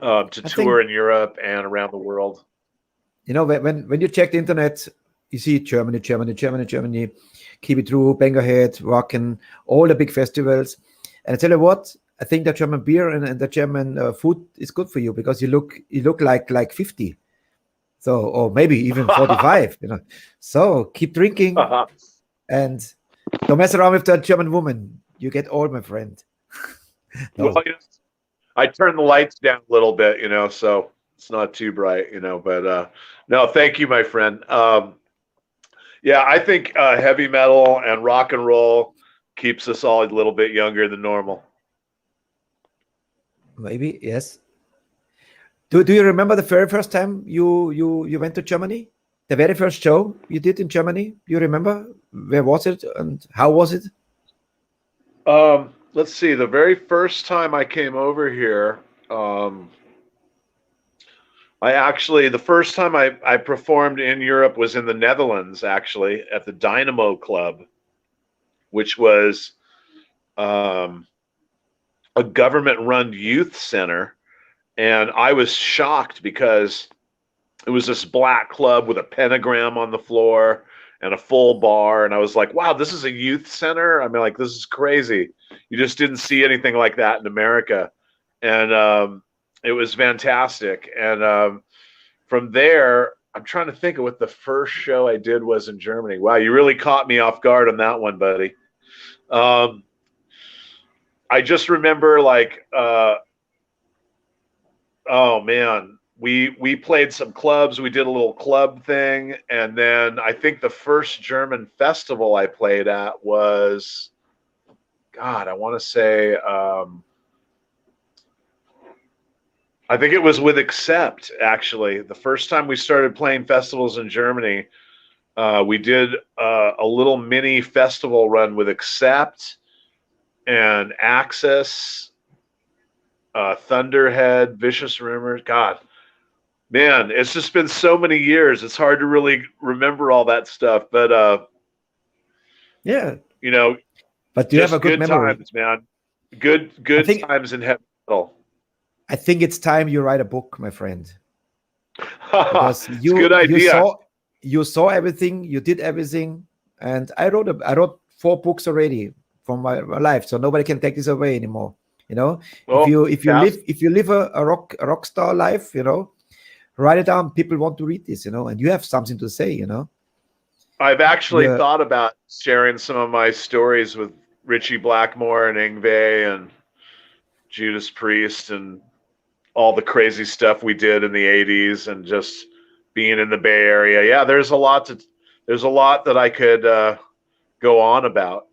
to tour in Europe and around the world. When you check the internet, you see Germany, Keep It True, Bangerhead, Wacken, all the big festivals. And I tell you what, I think the German beer and the German food is good for you because you look like 50, so or maybe even 45. So keep drinking and don't mess around with the German woman. You get old, my friend. No. Well, I turn the lights down a little bit, so it's not too bright, but no, thank you, my friend. Yeah, I think heavy metal and rock and roll keeps us all a little bit younger than normal. Maybe, yes. Do you remember the very first time you went to Germany? The very first show you did in Germany? Do you remember? Where was it and how was it? Let's see. The very first time I came over here, the first time I performed in Europe was in the Netherlands, actually, at the Dynamo Club, which was a government-run youth center. And I was shocked because it was this black club with a pentagram on the floor and a full bar. And I was like, wow, this is a youth center? I mean, like, this is crazy. You just didn't see anything like that in America. And it was fantastic. And from there, I'm trying to think of what the first show I did was in Germany. Wow, you really caught me off guard on that one, buddy. I just remember like, oh man, we played some clubs. We did a little club thing, and then I think the first German festival I played at was, God, I want to say, I think it was with Accept. Actually, the first time we started playing festivals in Germany, we did a little mini festival run with Accept and Axis, Thunderhead, Vicious Rumors. God, man, it's just been so many years. It's hard to really remember all that stuff. But Yeah. you know, But you have a good memory. Times, man. Good times in heavy metal. I think it's time you write a book, my friend. Because it's a good idea. You saw everything, you did everything, and I wrote 4 books already from my life, so nobody can take this away anymore. You know, Well, if you live a rock star life, you know, write it down. People want to read this, you know, and you have something to say, you know. I've actually thought about sharing some of my stories with Richie Blackmore and Yngwie and Judas Priest and all the crazy stuff we did in the 80s and just being in the Bay Area. Yeah, there's a lot that I could go on about.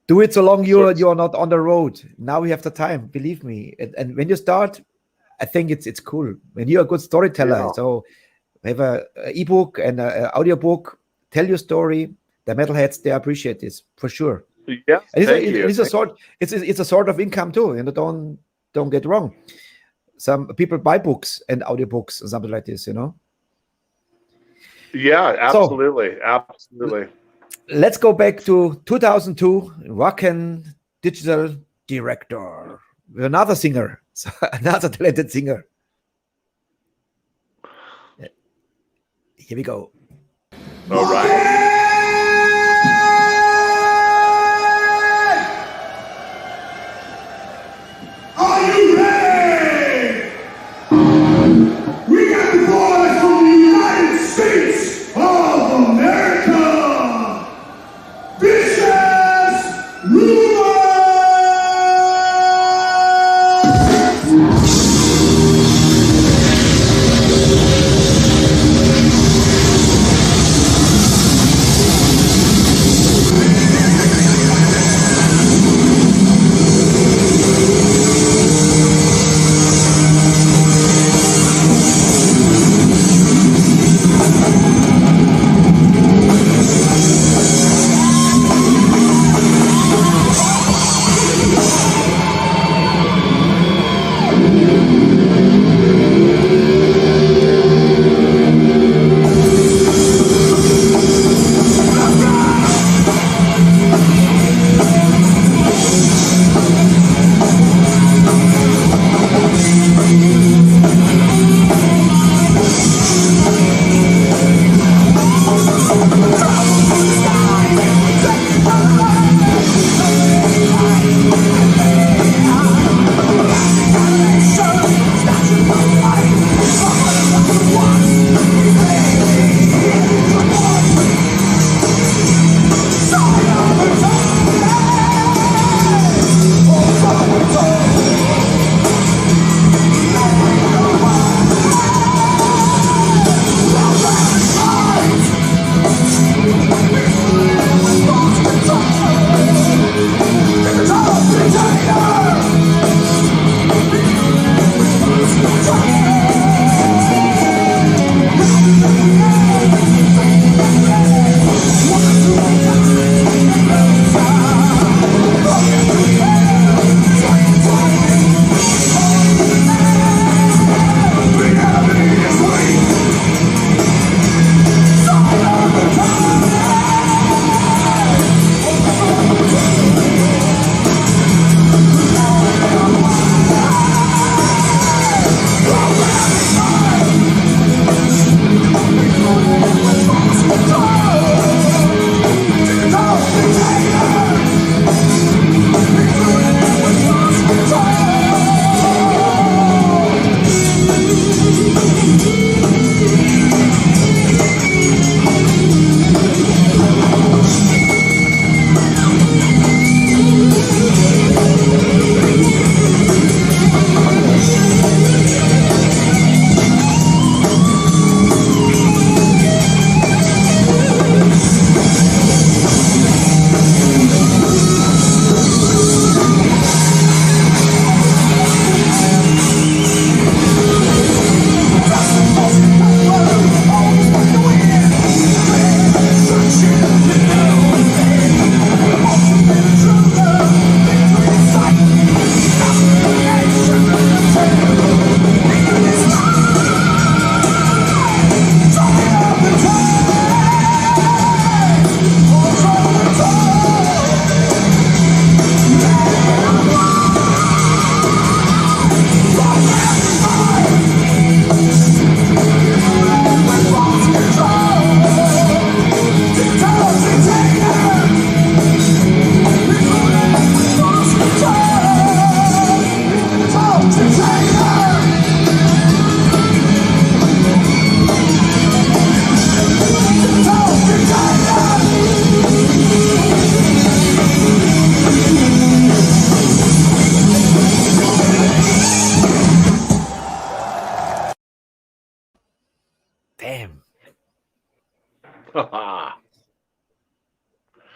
Do it so long you're not on the road. Now we have the time, believe me. And when you start, I think it's cool. When you're a good storyteller, Yeah. so have a ebook and an audio book, tell your story. The metalheads, they appreciate this for sure. Yeah, it's a sort of income too. You know, don't get wrong. Some people buy books and audiobooks and something like this, you know. Yeah, absolutely, absolutely. Let's go back to 2002. Rockin' digital director with another singer, another talented singer. Here we go. All right. Are you ready? We got the boys from the United States of America. Vicious Rumors.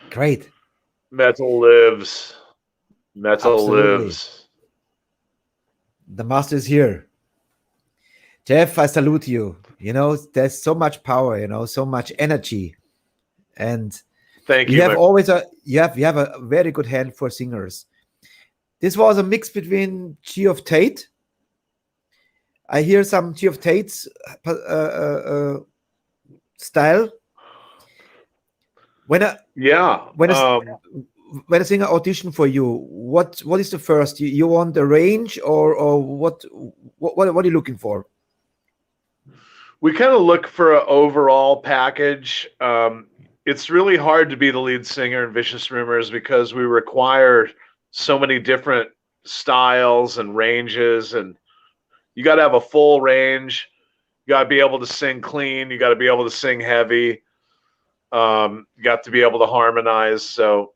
Great. Metal lives. Metal Absolutely. lives. The master is here. Jeff, I salute you. You know, there's so much power, you know, so much energy. And Thank you you. have always you have a very good hand for singers. This was a mix between G of Tate. I hear some G of Tate's style. When a singer audition for you, what is the first? You want the range, or what are you looking for? We kind of look for an overall package. It's really hard to be the lead singer in Vicious Rumors because we require so many different styles and ranges, and you got to have a full range. You got to be able to sing clean. You got to be able to sing heavy. You got to be able to harmonize. So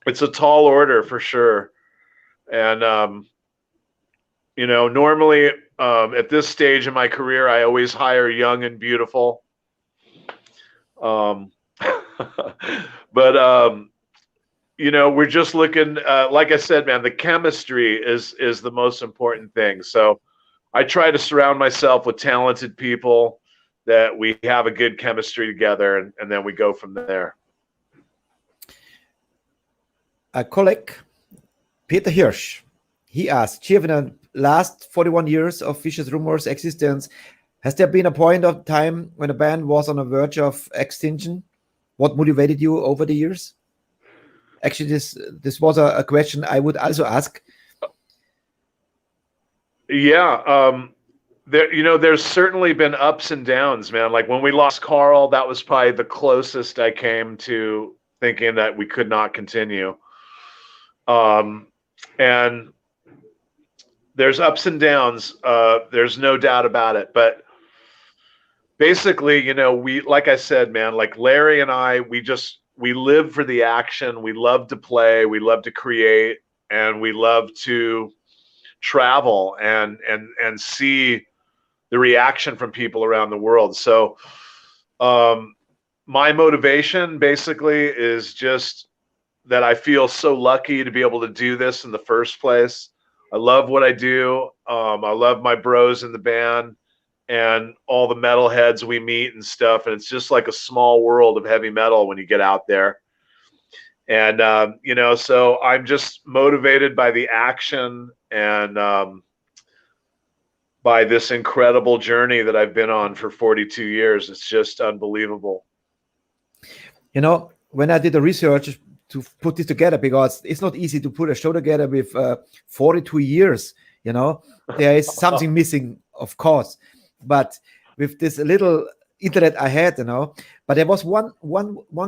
it's a tall order for sure. And, you know, normally at this stage in my career, I always hire young and beautiful. But, you know, we're just looking, like I said, man, the chemistry is the most important thing. So I try to surround myself with talented people that we have a good chemistry together, and then we go from there. A colleague, Peter Hirsch, he asked, Jeff, in the last 41 years of Vicious Rumors' existence, has there been a point of time when a band was on the verge of extinction? What motivated you over the years? Actually, this was a question I would also ask. Yeah, there, you know, there's certainly been ups and downs, man. Like when we lost Carl, that was probably the closest I came to thinking that we could not continue. And there's ups and downs. There's no doubt about it. But basically, you know, we, like I said, man, like Larry and I, we live for the action. We love to play. We love to create, and we love to travel and see the reaction from people around the world. So my motivation basically is just that I feel so lucky to be able to do this in the first place. I love what I do. I love my bros in the band and all the metalheads we meet and stuff. And it's just like a small world of heavy metal when you get out there. And, you know, so I'm just motivated by the action and by this incredible journey that I've been on for 42 years. It's just unbelievable. You know, when I did the research to put this together, because it's not easy to put a show together with 42 years, you know, there is something missing, of course. But with this little internet I had, you know, but there was one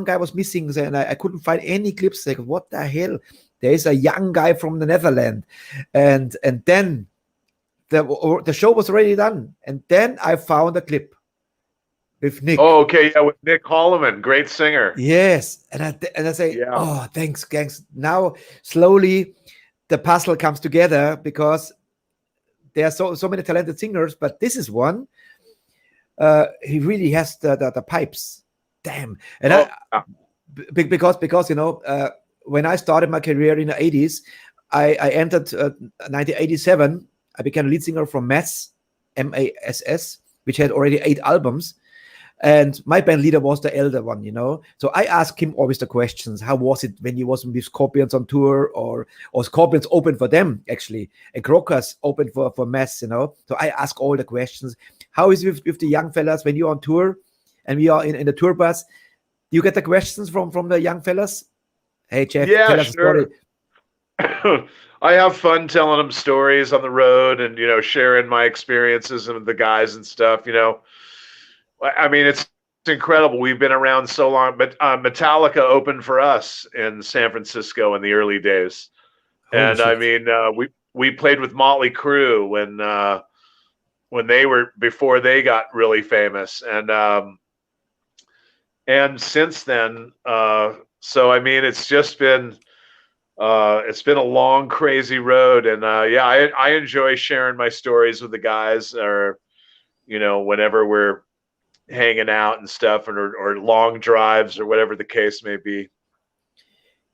guy was missing, and I couldn't find any clips. Like, what the hell? There is a young guy from the Netherlands, and then the show was already done, and then I found a clip with Nick. Oh, okay, yeah, with Nick Holloman, great singer. Yes, and I say, yeah. Oh, thanks. Now slowly the puzzle comes together, because there are so many talented singers, but this is one. He really has the pipes. Damn. And because you know, when I started my career in the 80s, I entered 1987. I became a lead singer from Mass, MASS, which had already 8 albums. And my band leader was the elder one, you know. So I asked him always the questions. How was it when he was with Scorpions on tour, or Scorpions opened for them, actually, and Crockers opened for Mass, you know. So I ask all the questions. How is it with the young fellas when you're on tour and we are in the tour bus? Do you get the questions from the young fellas? Hey, Jeff, tell us a story. I have fun telling them stories on the road and, you know, sharing my experiences and the guys and stuff, you know. I mean, it's incredible. We've been around so long, but Metallica opened for us in San Francisco in the early days. Holy shit. I mean, we played with Motley Crue when they were, before they got really famous. And since then, so, I mean, it's just been, it's been a long, crazy road. And yeah, I enjoy sharing my stories with the guys, or, you know, whenever we're hanging out and stuff, or long drives or whatever the case may be.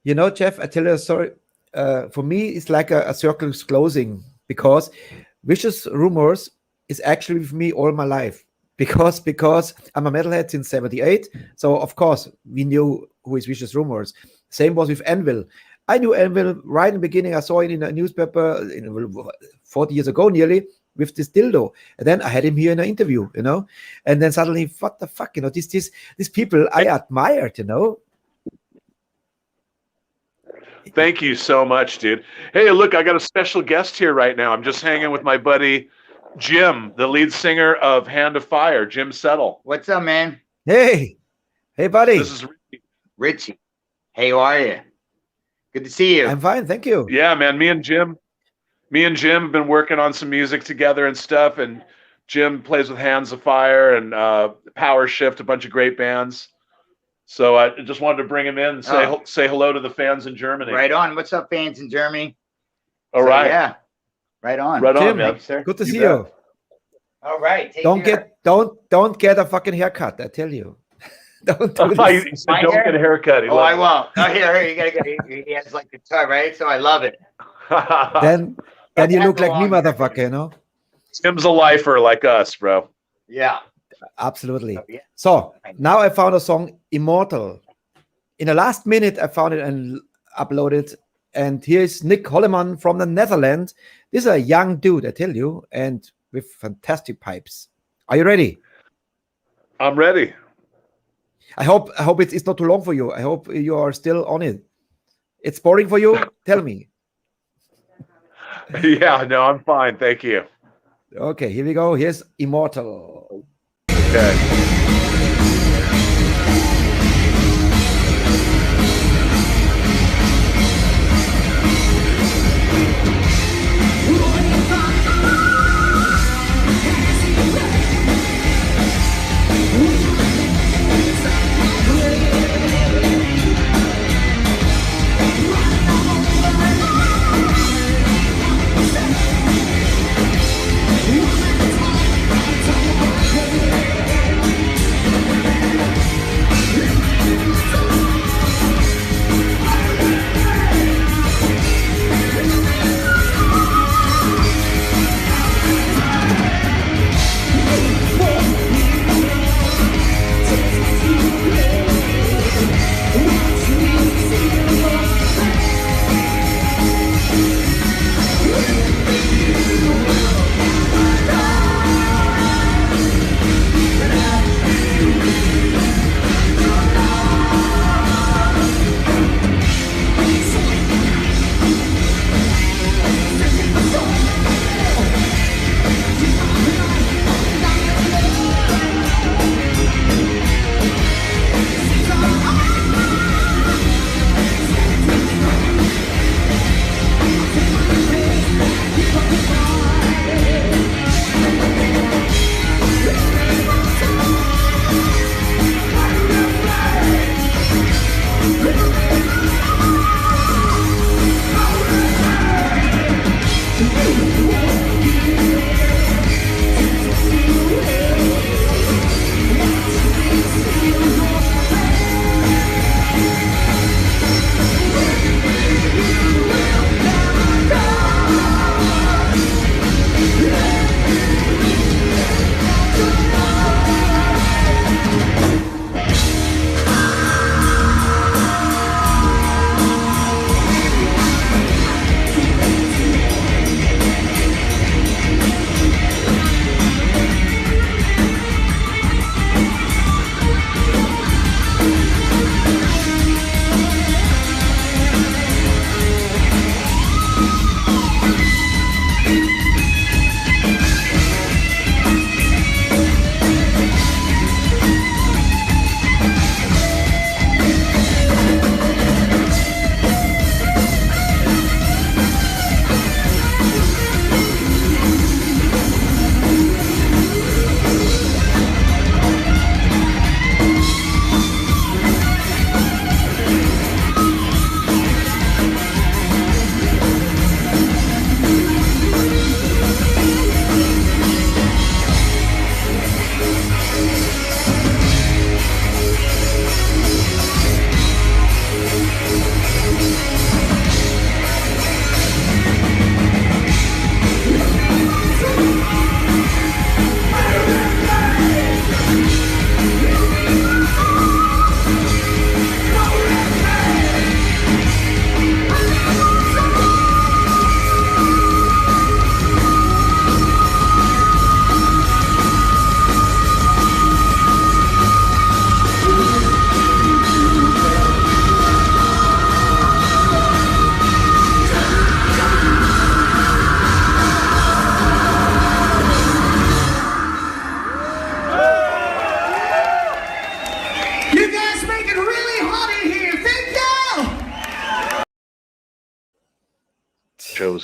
You know, Jeff, I tell you a story. For me, it's like a circle closing, because Vicious Rumors is actually with me all my life. Because I'm a metalhead since 78. So, of course, we knew who is Vicious Rumors. Same was with Anvil. I knew Anvil right in the beginning. I saw it in a newspaper 40 years ago nearly, with this dildo. And then I had him here in an interview, you know. And then suddenly, what the fuck, you know, these people I admired, you know. Thank you so much, dude. Hey, look, I got a special guest here right now. I'm just hanging with my buddy Jim, the lead singer of Hand of Fire, Jim Settle. What's up, man? Hey, buddy. This is Richie. Hey, how are you? Good to see you. I'm fine, thank you. Yeah, man. Me and Jim have been working on some music together and stuff. And Jim plays with Hands of Fire and Power Shift, a bunch of great bands. So I just wanted to bring him in and say hello to the fans in Germany. Right on. What's up, fans in Germany? All right. Yeah. Right on. Right Jim, on, man. Thanks, sir. Good to see you. All right. Take Don't care. get a fucking haircut, I tell you. Don't do He this. said, don't get a haircut. He Oh, loves I it. won't. Oh, here, you gotta get. He has like the tug, right? So I love it. Then you look like me, Long hair. motherfucker, you know? Tim's a lifer like us, bro. Yeah. Absolutely. Yeah. So now I found a song, Immortal. In the last minute, I found it and uploaded. And here's Nick Holleman from the Netherlands. This is a young dude, I tell you, and with fantastic pipes. Are you ready? I'm ready. I hope it's not too long for you. I hope you are still on it. It's boring for you? Tell me. Yeah, no, I'm fine. Thank you. Okay, here we go. Here's Immortal. Okay.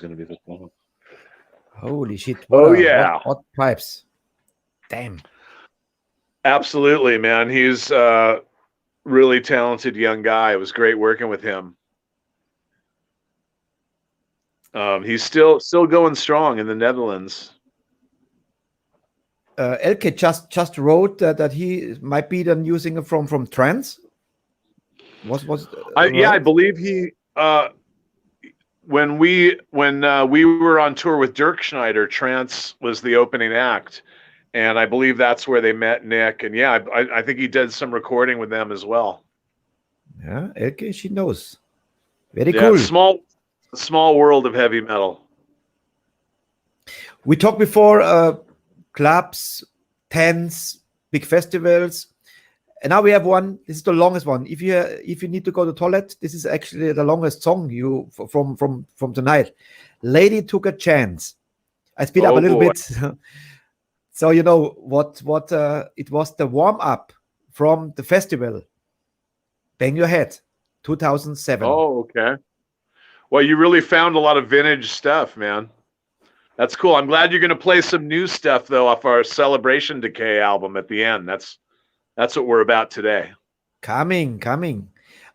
was going to be this long. Holy shit. Yeah. What pipes. Damn. Absolutely, man. He's a really talented young guy. It was great working with him. He's still going strong in the Netherlands. Elke just wrote that he might be then using it from trance. I believe he when we were on tour with Dirk Schneider, trance was the opening act, and I believe that's where they met Nick. And yeah, I think he did some recording with them as well. Yeah, Elke, she knows. Very cool. Small world of heavy metal. We talked before clubs, tents, big festivals, and now we have one. This is the longest one. If you need to go to the toilet, this is actually the longest song from tonight. Lady Took a Chance. I speed up a little bit, so you know what it was the warm up from the festival. Bang Your Head, 2007. Oh, okay. Well, you really found a lot of vintage stuff, man. That's cool. I'm glad you're going to play some new stuff though off our Celebration Decay album at the end. That's what we're about today. Coming.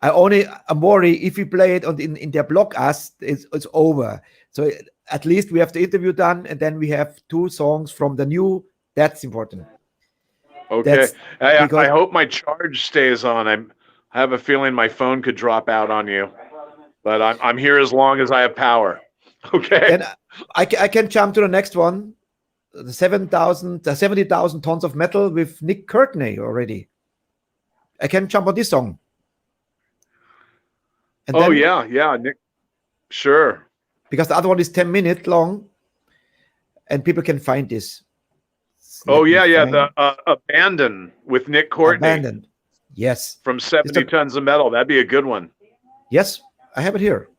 I'm worried if we play it in their block us, it's over. So at least we have the interview done, and then we have 2 songs from the new. That's important. Okay. I hope my charge stays on. I have a feeling my phone could drop out on you, but I'm here as long as I have power. Okay. And I can jump to the next one. The 70,000 tons of metal with Nick Courtney already. I can jump on this song. And yeah, Nick. Sure. Because the other one is 10 minutes long, and people can find this. The Abandon with Nick Courtney. Abandoned. Yes. From 70 Tons of Metal. That'd be a good one. Yes, I have it here.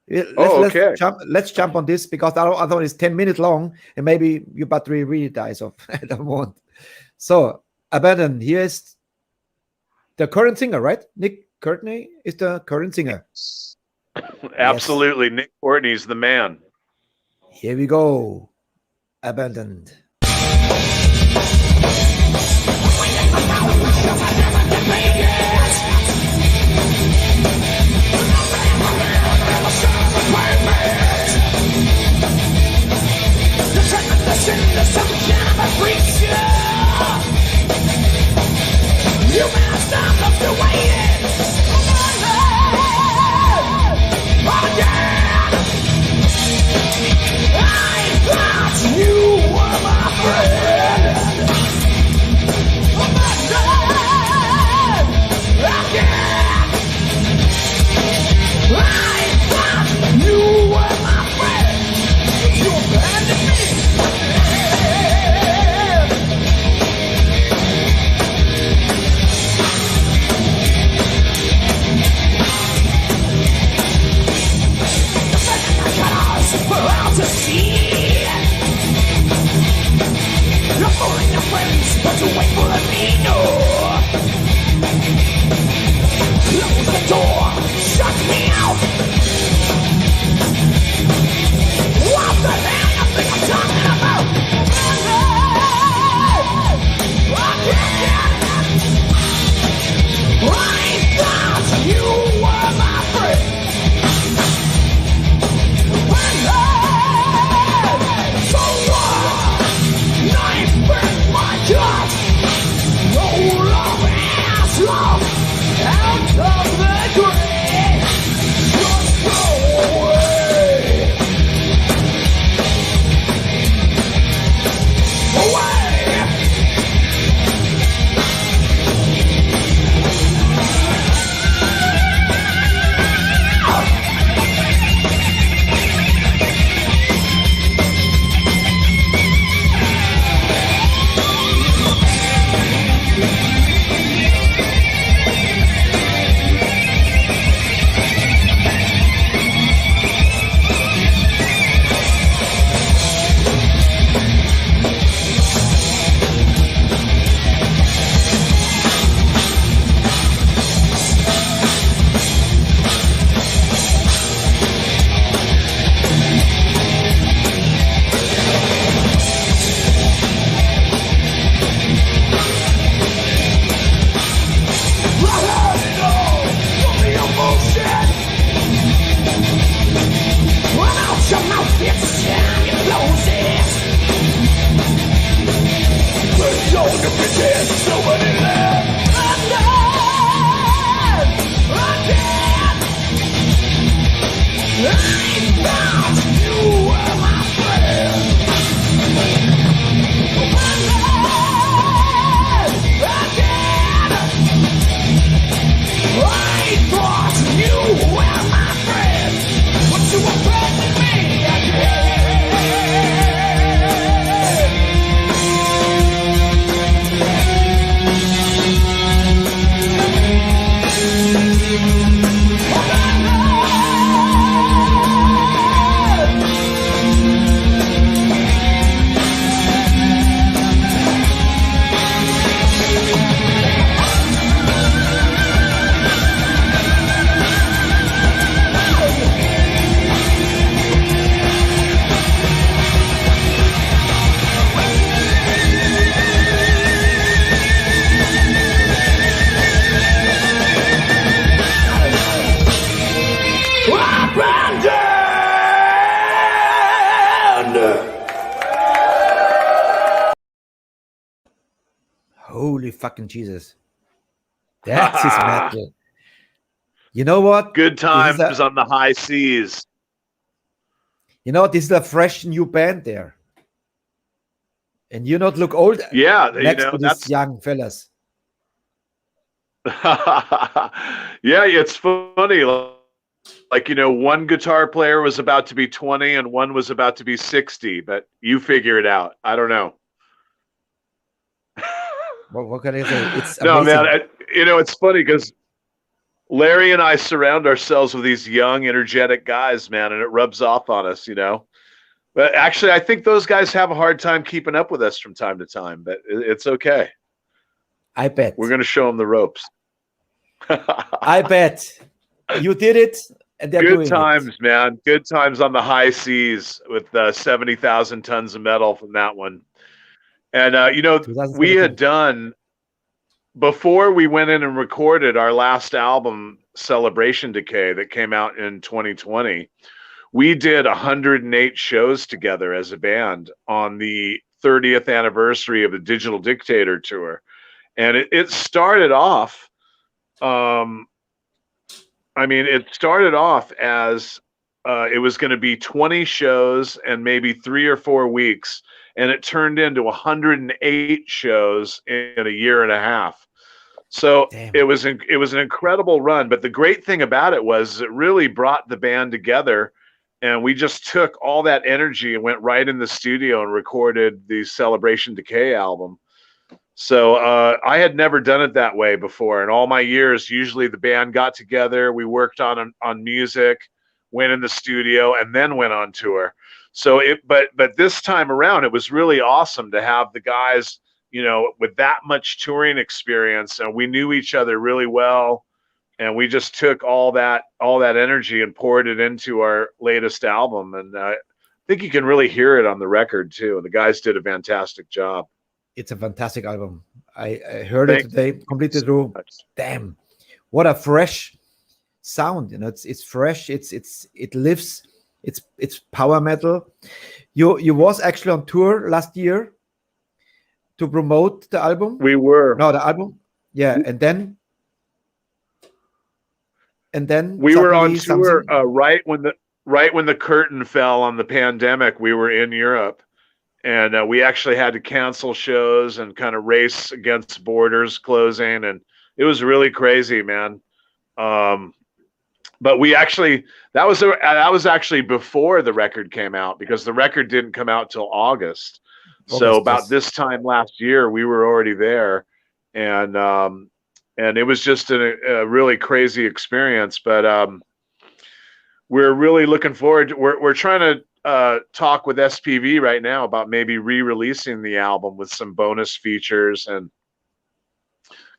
Let's jump on this, because the other one is 10 minutes long, and maybe your battery really dies off. I don't want. So, Abandon, here is the current singer, right? Nick Courtney is the current singer. Absolutely. Yes. Nick Courtney's the man. Here we go. Abandoned. You better stop the waiting. Oh yeah, I thought you were my friend. Oh my God. Wehende. Holy fucking Jesus. That's his metal. You know what? Good times on the high seas. You know, this is a fresh new band there. And you not look old next to these young fellas. Yeah, it's funny. Like, one guitar player was about to be 20 and one was about to be 60, but you figure it out. I don't know. What can I say? It's no, amazing. man. It's funny because Larry and I surround ourselves with these young, energetic guys, man, and it rubs off on us, But actually, I think those guys have a hard time keeping up with us from time to time, but it's okay. I bet. We're going to show them the ropes. I bet. You did it, and they're Good doing times, it. man. Good times on the high seas with 70,000 tons of metal from that one. And, we had done, before we went in and recorded our last album, Celebration Decay, that came out in 2020, we did 108 shows together as a band on the 30th anniversary of the Digital Dictator tour. And it started off, it started off as it was going to be 20 shows and maybe 3 or 4 weeks. And it turned into 108 shows in a year and a half. So it was an incredible run. But the great thing about it was it really brought the band together. And we just took all that energy and went right in the studio and recorded the Celebration Decay album. So I had never done it that way before. In all my years, usually the band got together, we worked on music, went in the studio, and then went on tour. So but this time around, it was really awesome to have the guys, with that much touring experience, and we knew each other really well. And we just took all that energy and poured it into our latest album. And I think you can really hear it on the record too. The guys did a fantastic job. It's a fantastic album. I heard it today, completely through. Damn, what a fresh sound! It's fresh. It lives. It's power metal. You was actually on tour last year to promote the album. We were. No, the album. Yeah, and then we were on tour right when the curtain fell on the pandemic. We were in Europe, and we actually had to cancel shows and kind of race against borders closing, and it was really crazy, man. But we actually that was actually before the record came out, because the record didn't come out till August. So about this time last year, we were already there, and it was just a really crazy experience. But we're really looking forward. We're trying to talk with SPV right now about maybe re-releasing the album with some bonus features and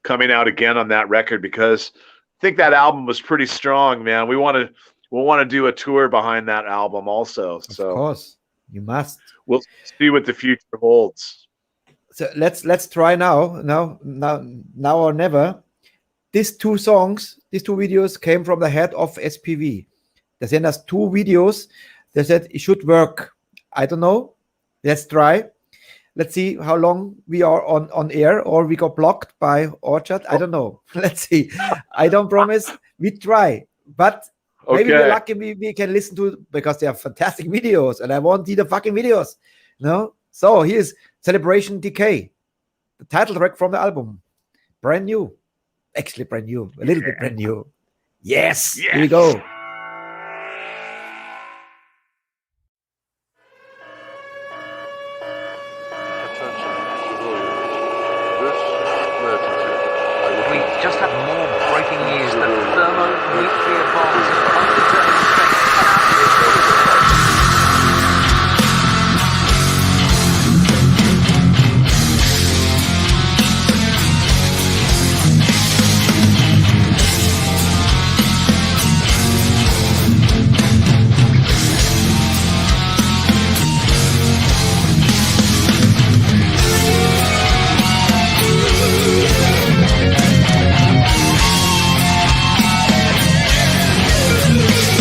coming out again on that record, because I think that album was pretty strong, man. We'll want to do a tour behind that album also. So of course, you must. We'll see what the future holds. So let's try now or never. These two videos came from the head of SPV. They sent us 2 videos. They said it should work. I don't know. Let's try. Let's see how long we are on air, or we got blocked by Orchard. I don't know. Let's see. I don't promise. We try. But maybe we're lucky we can listen to, because they are fantastic videos, and I want the fucking videos. No? So here's Celebration Decay, the title track from the album. Brand new. Actually brand new. A little bit brand new. Yes. Here we go. We just had more breaking news that thermonuclear bombs have underturned Attention,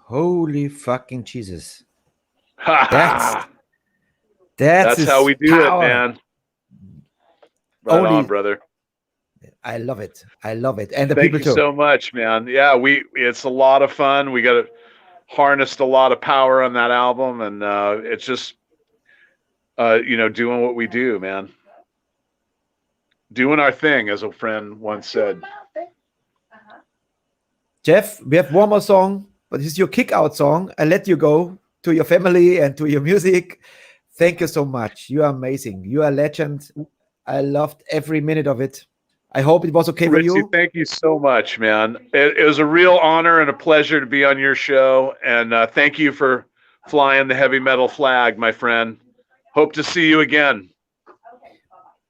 Holy fucking Jesus. That's That's how we do power. it, man. Right Only- on, brother. I love it. I love it. And the Thank people you too. so much, man. Yeah, it's a lot of fun. We got harnessed a lot of power on that album, and it's just doing what we do, man. Doing our thing, as a friend once said. Jeff, we have one more song, but this is your kick-out song. I let you go to your family and to your music. Thank you so much. You are amazing. You are a legend. I loved every minute of it. I hope it was okay for Richie, you. thank you so much, man. It was a real honor and a pleasure to be on your show. And thank you for flying the heavy metal flag, my friend. Hope to see you again.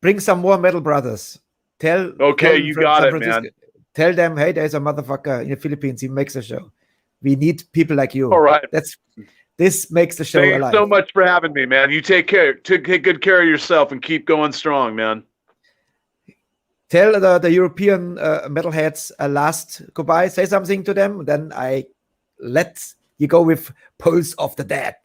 Bring some more metal brothers. Okay, you got it, man. Tell them, hey, there's a motherfucker in the Philippines. He makes a show. We need people like you. All right. This makes the show Thanks alive. so much for having me, man. You take good care of yourself and keep going strong, man. Tell the European metalheads a last goodbye. Say something to them. Then I let you go with Pulse of the Dead.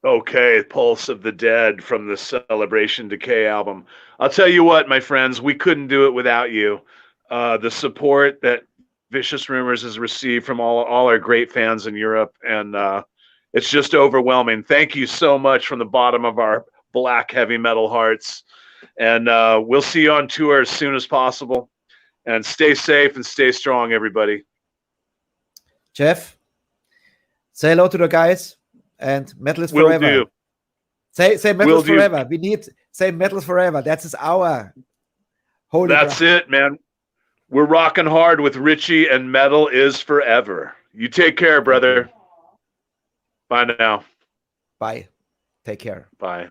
Okay, Pulse of the Dead from the Celebration Decay album. I'll tell you what, my friends, we couldn't do it without you. The support that Vicious Rumors has received from all our great fans in Europe, and it's just overwhelming. Thank you so much from the bottom of our black heavy metal hearts. And we'll see you on tour as soon as possible. And stay safe and stay strong, everybody. Jeff, say hello to the guys. And metal is Will forever. do. Say metal Will is do. forever. We need say metal is forever. That's our holy. That's it, man. We're rocking hard with Richie, and metal is forever. You take care, brother. Bye now. Bye. Take care. Bye.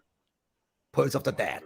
Pulse of the Dead.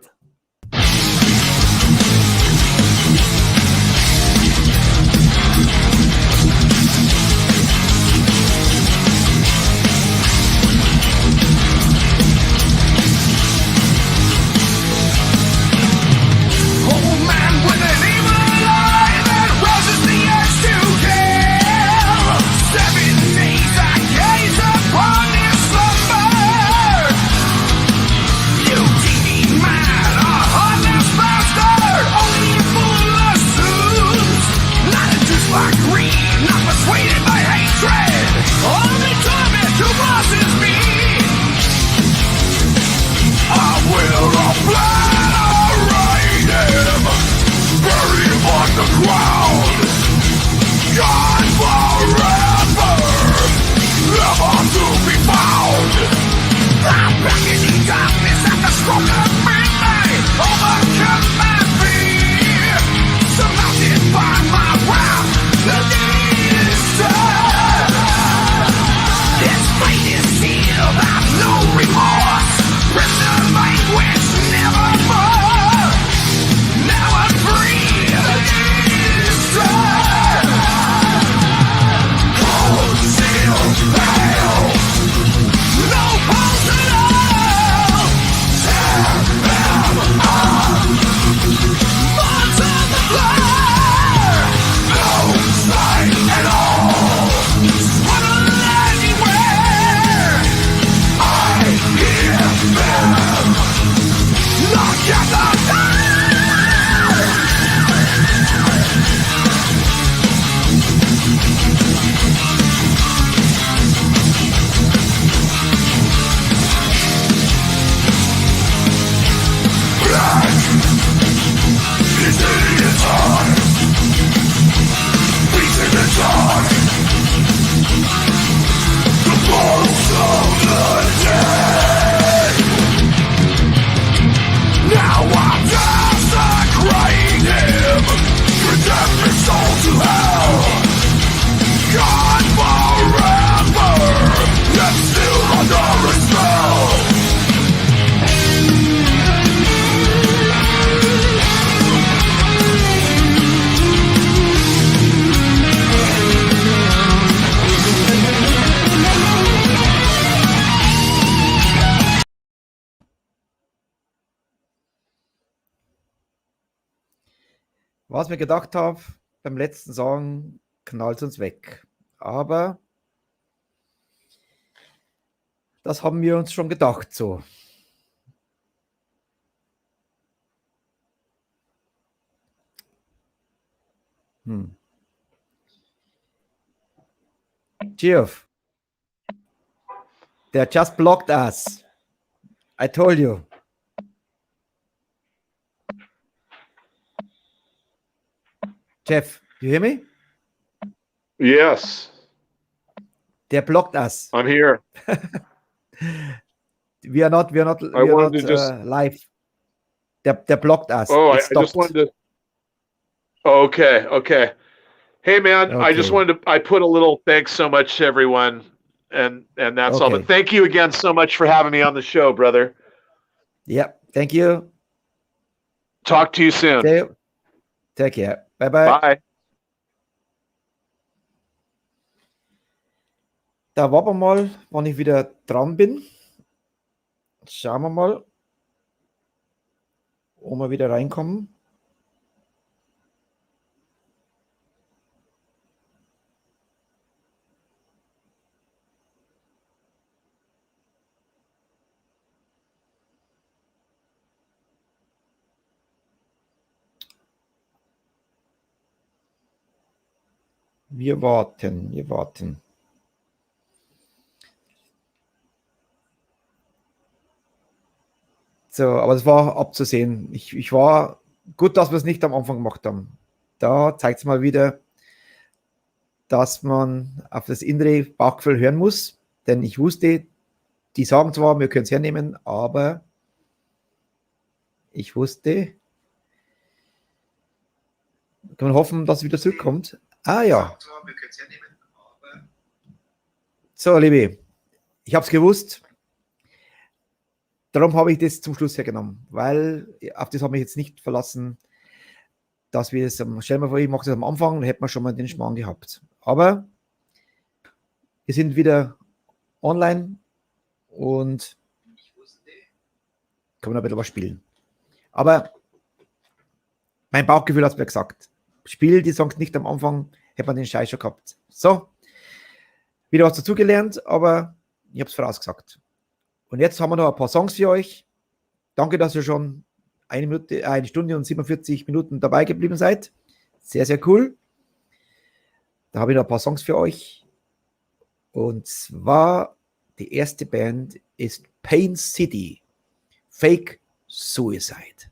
was mir gedacht habe, beim letzten Song knallt uns weg. Aber das haben wir uns schon gedacht so. Geoff, they just blocked us. I told you. Jeff, you hear me? Yes, They blocked us. I'm here. We are not live. They blocked us. Oh, It I stopped. just wanted to. Oh, okay. Hey, man, I just Okay. wanted to. I put a little thanks so much to everyone, and that's all. Okay. But thank you again so much for having me on the show, brother. Yeah, thank you. Talk to you soon. Take care. Bye-bye. Bye. Da warten wir mal, wann ich wieder dran bin. Schauen wir mal, ob wir wieder reinkommen. Wir warten. So, aber das war abzusehen. Ich war gut, dass wir es nicht am Anfang gemacht haben. Da zeigt es mal wieder, dass man auf das innere Bauchgefühl hören muss. Denn ich wusste, die sagen zwar, wir können es hernehmen, aber ich wusste, kann man hoffen, dass es wieder zurückkommt. Ah ja. So, Liebe, ich habe es gewusst. Darum habe ich das zum Schluss hergenommen, weil auf das habe ich jetzt nicht verlassen, dass wir es, stell dir mal vor, ich mache das am Anfang, dann hätten wir schon mal den Schmarrn gehabt. Aber wir sind wieder online und kann man ein bisschen was spielen. Aber mein Bauchgefühl hat es mir gesagt. Spiel die Songs nicht am Anfang, hätte man den Scheiß schon gehabt. So, wieder was dazugelernt, aber ich habe es vorausgesagt. Und jetzt haben wir noch ein paar Songs für euch. Danke, dass ihr schon 1 Stunde und 47 Minuten dabei geblieben seid. Sehr, sehr cool. Da habe ich noch ein paar Songs für euch. Und zwar, die erste Band ist Pain City. Fake Suicide.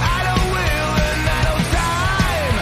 I don't will and I don't time.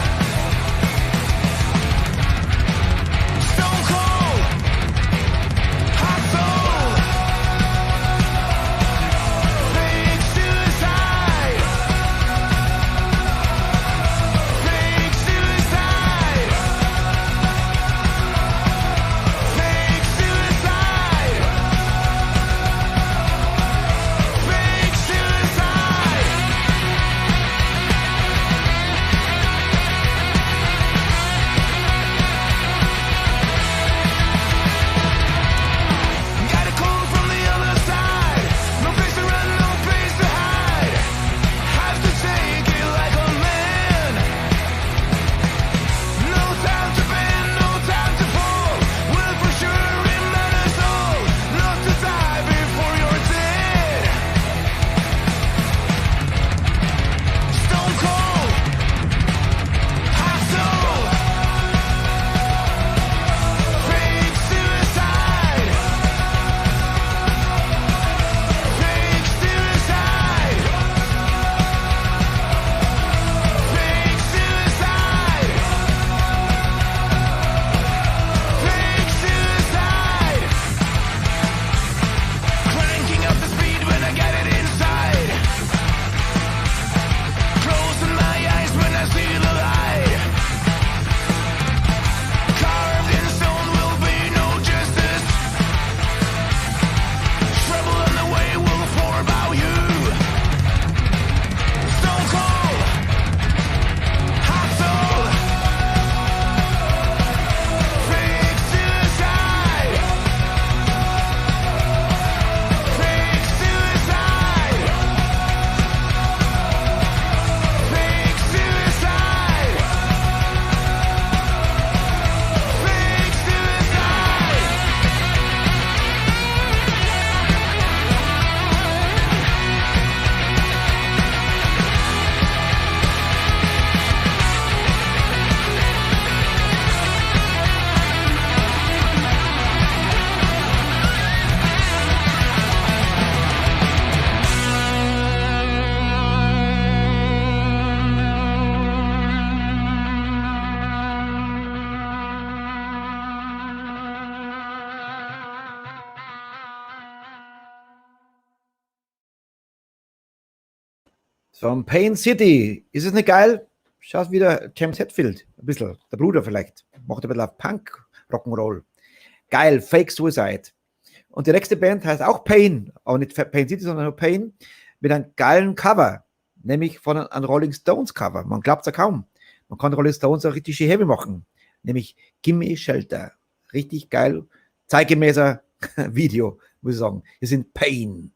Von Pain City. Ist es nicht geil? Schaut wieder James Hetfield. Ein bisschen. Der Bruder vielleicht. Macht ein bisschen auf Punk, Rock'n'Roll. Geil. Fake Suicide. Und die nächste Band heißt auch Pain. Aber nicht Pain City, sondern nur Pain. Mit einem geilen Cover. Nämlich von einem Rolling Stones Cover. Man glaubt es ja kaum. Man kann Rolling Stones auch richtig schön heavy machen. Nämlich Gimme Shelter. Richtig geil. Zeitgemäßer Video, muss ich sagen. Wir sind Pain.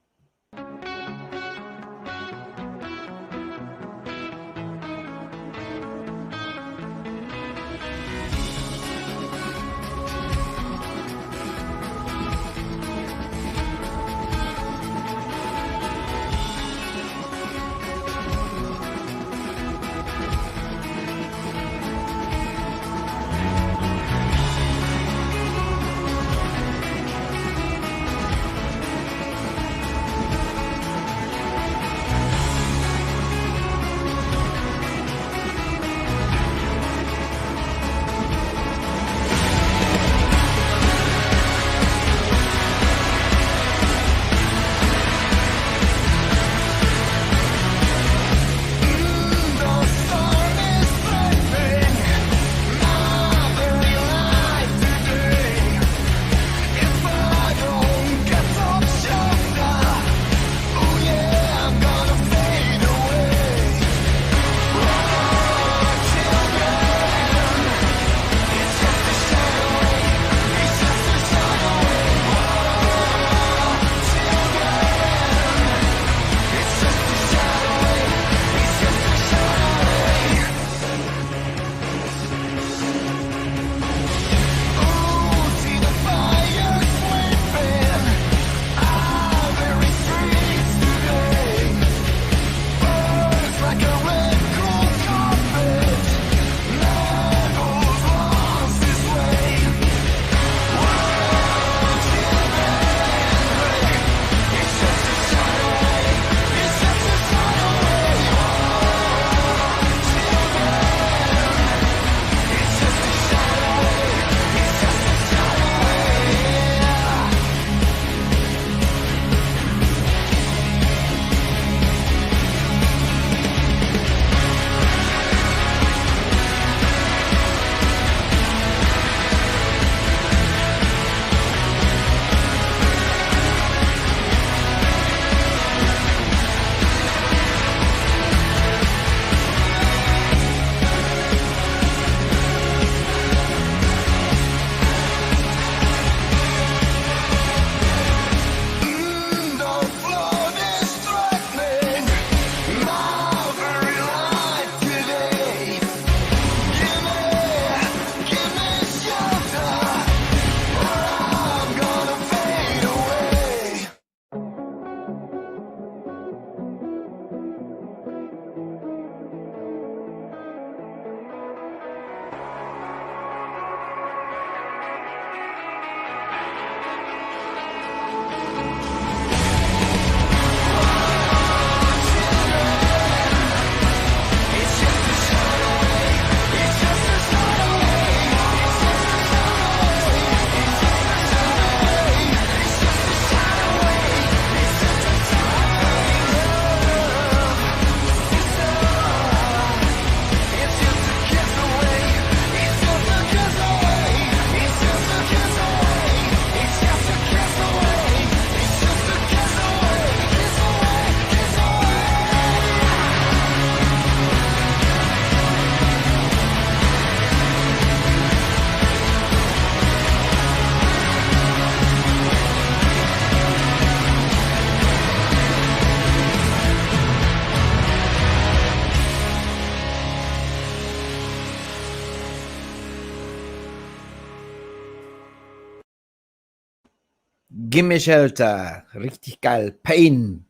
Gimme Shelter, richtig geil. Pain,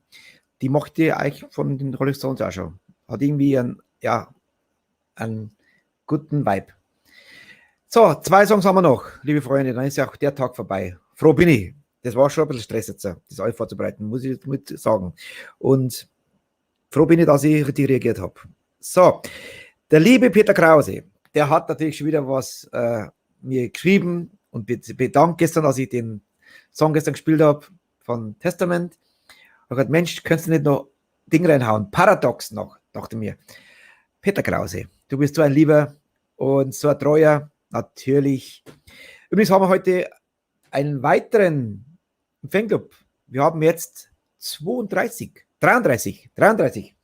die mochte ich eigentlich von den Rolling Stones auch schon. Hat irgendwie einen guten Vibe. So, 2 Songs haben wir noch, liebe Freunde, dann ist ja auch der Tag vorbei. Froh bin ich. Das war schon ein bisschen Stress jetzt, das alles vorzubereiten, muss ich mit sagen. Und froh bin ich, dass ich richtig reagiert habe. So, der liebe Peter Krause, der hat natürlich schon wieder was mir geschrieben und bedankt gestern, dass ich den Song gestern gespielt habe von Testament. Er hat gesagt, Mensch, könntest du nicht noch Ding reinhauen. Paradox noch, dachte mir. Peter Krause, du bist so ein Lieber und so ein Treuer, natürlich. Übrigens haben wir heute einen weiteren Fanclub. Wir haben jetzt 33.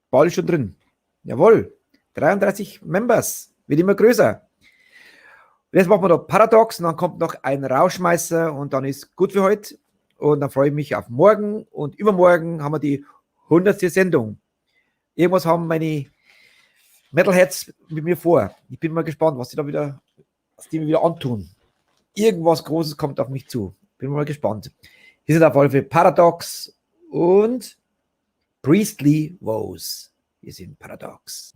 Ball schon drin. Jawohl, 33 Members. Wird immer größer. Und jetzt machen wir noch Paradox und dann kommt noch ein Rauschmeißer und dann ist gut für heute. Und dann freue ich mich auf morgen und übermorgen haben wir die 100. Sendung. Irgendwas haben meine Metalheads mit mir vor. Ich bin mal gespannt, was die mir wieder antun. Irgendwas Großes kommt auf mich zu. Bin mal gespannt. Hier sind auf jeden Fall Paradox und Priestly Woes. Wir sind Paradox.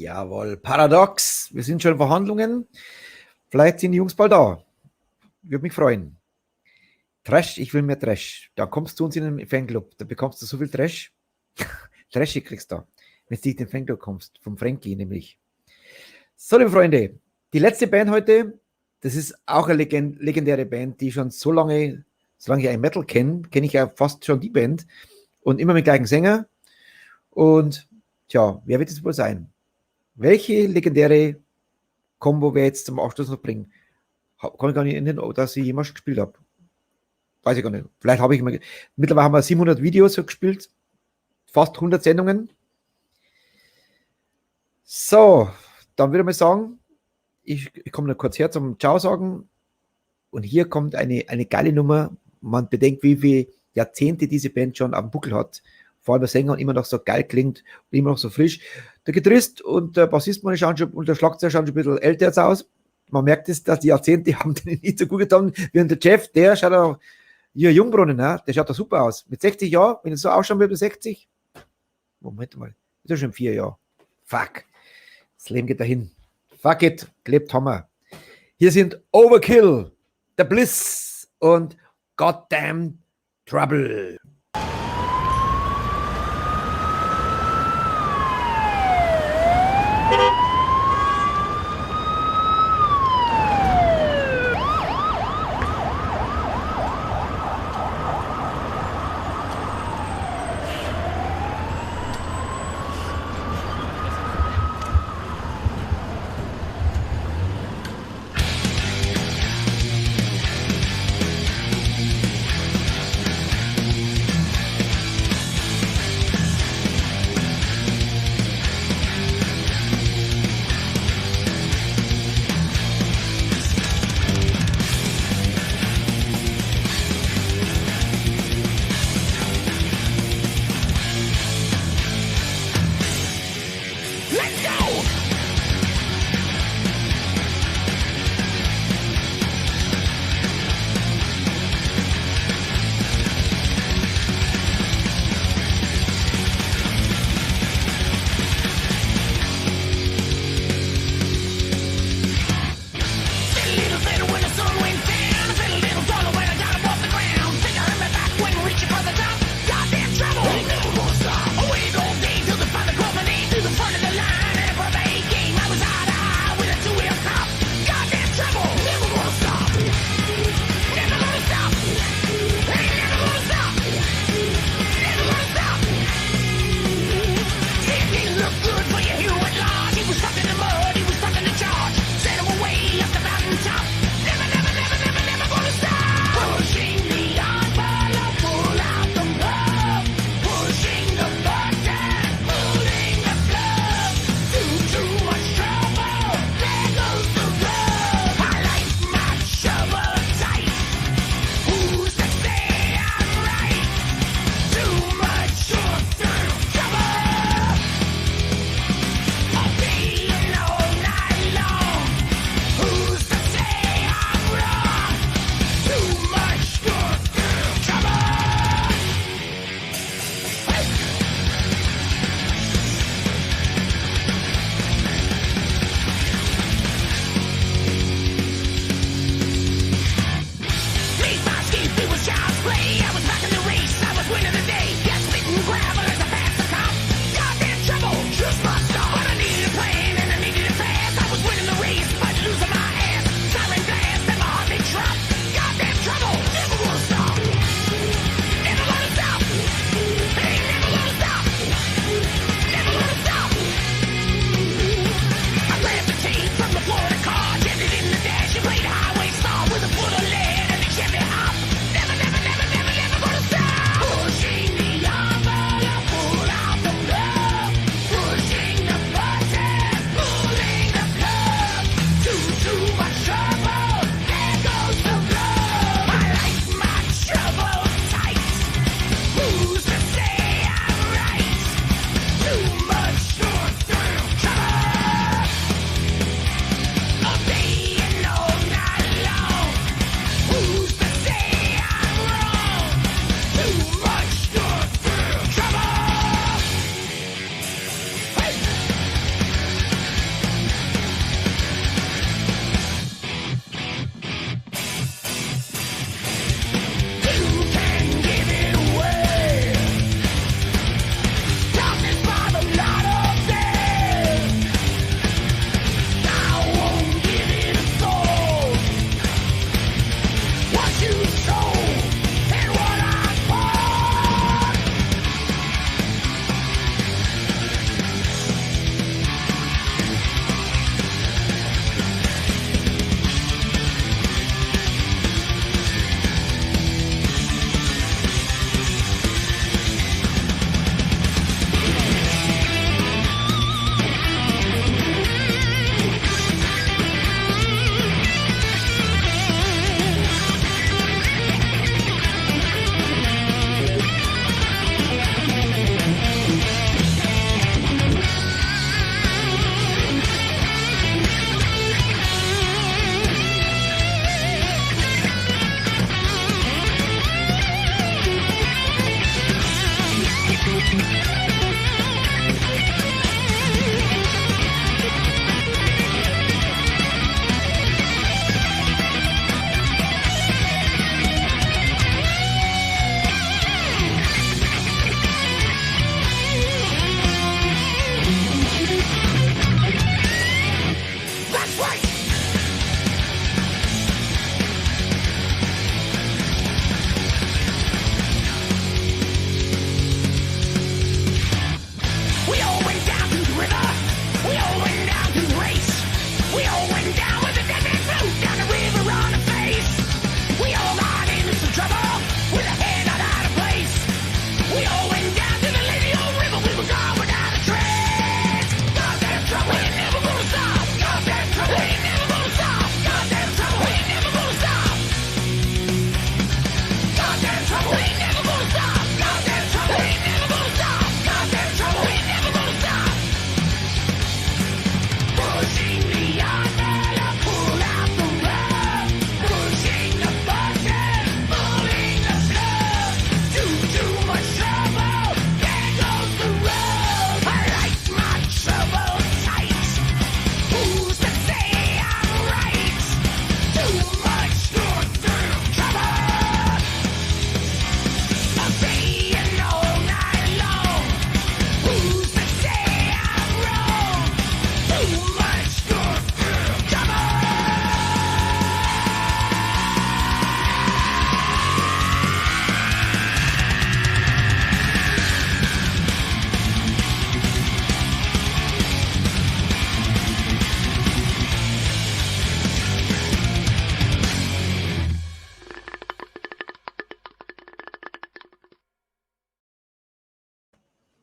Jawohl, Paradox. Wir sind schon in Verhandlungen. Vielleicht sind die Jungs bald da. Würde mich freuen. Trash, ich will mehr Trash. Da kommst du uns in den Fanclub. Da bekommst du so viel Trash. Trash kriegst du da, wenn du nicht in den Fanclub kommst. Vom Frankie nämlich. So, liebe Freunde. Die letzte Band heute, das ist auch eine legendäre Band, die schon solange ich ein Metal kenne ich ja fast schon die Band. Und immer mit gleichen Sänger. Und tja, wer wird es wohl sein? Welche legendäre Combo wir jetzt zum Abschluss noch bringen? Kann ich gar nicht erinnern, dass ich jemals gespielt habe. Weiß ich gar nicht. Vielleicht habe ich immer. Mittlerweile haben wir 700 Videos gespielt. Fast 100 Sendungen. So, dann würde ich mal sagen, ich komme noch kurz her zum Ciao sagen. Und hier kommt eine geile Nummer. Man bedenkt, wie viele Jahrzehnte diese Band schon am Buckel hat. Vor allem der Sänger immer noch so geil klingt und immer noch so frisch. Der Gitarrist und der Bassist und der Schlagzeuger schauen schon ein bisschen älter jetzt aus. Man merkt es, dass die Jahrzehnte haben denen nicht so gut getan. Während der Jeff, der schaut auch hier Jungbrunnen, ne? Der schaut da super aus. Mit 60 Jahren, wenn es so ausschauen würde, 60. Moment mal, ist ja schon 4 Jahre. Fuck. Das Leben geht dahin. Fuck it, klebt Hammer. Hier sind Overkill, The Bliss und Goddamn Trouble.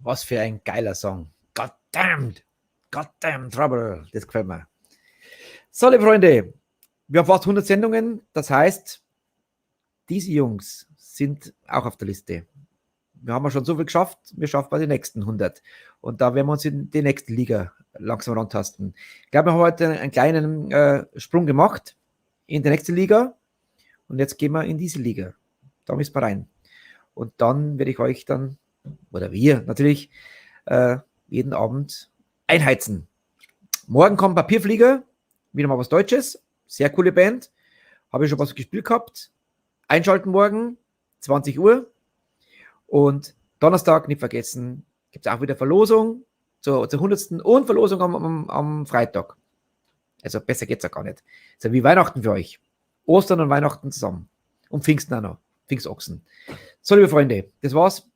Was für ein geiler Song. Goddamn Trouble. Das gefällt mir. So, liebe Freunde, wir haben fast 100 Sendungen. Das heißt, diese Jungs sind auch auf der Liste. Wir haben ja schon so viel geschafft, wir schaffen bei den nächsten 100. Und da werden wir uns in die nächste Liga langsam rantasten. Ich glaube, wir haben heute einen kleinen Sprung gemacht in die nächste Liga. Und jetzt gehen wir in diese Liga. Da müssen wir rein. Und dann werde ich euch dann, oder wir natürlich, jeden Abend einheizen. Morgen kommt Papierflieger, wieder mal was Deutsches. Sehr coole Band. Habe ich schon was gespielt gehabt. Einschalten morgen, 20 Uhr. Und Donnerstag, nicht vergessen, gibt es auch wieder Verlosung zur 100. und Verlosung am Freitag. Also besser geht es ja gar nicht. So wie Weihnachten für euch. Ostern und Weihnachten zusammen. Und Pfingsten auch noch. Pfingstochsen. So, liebe Freunde, das war's.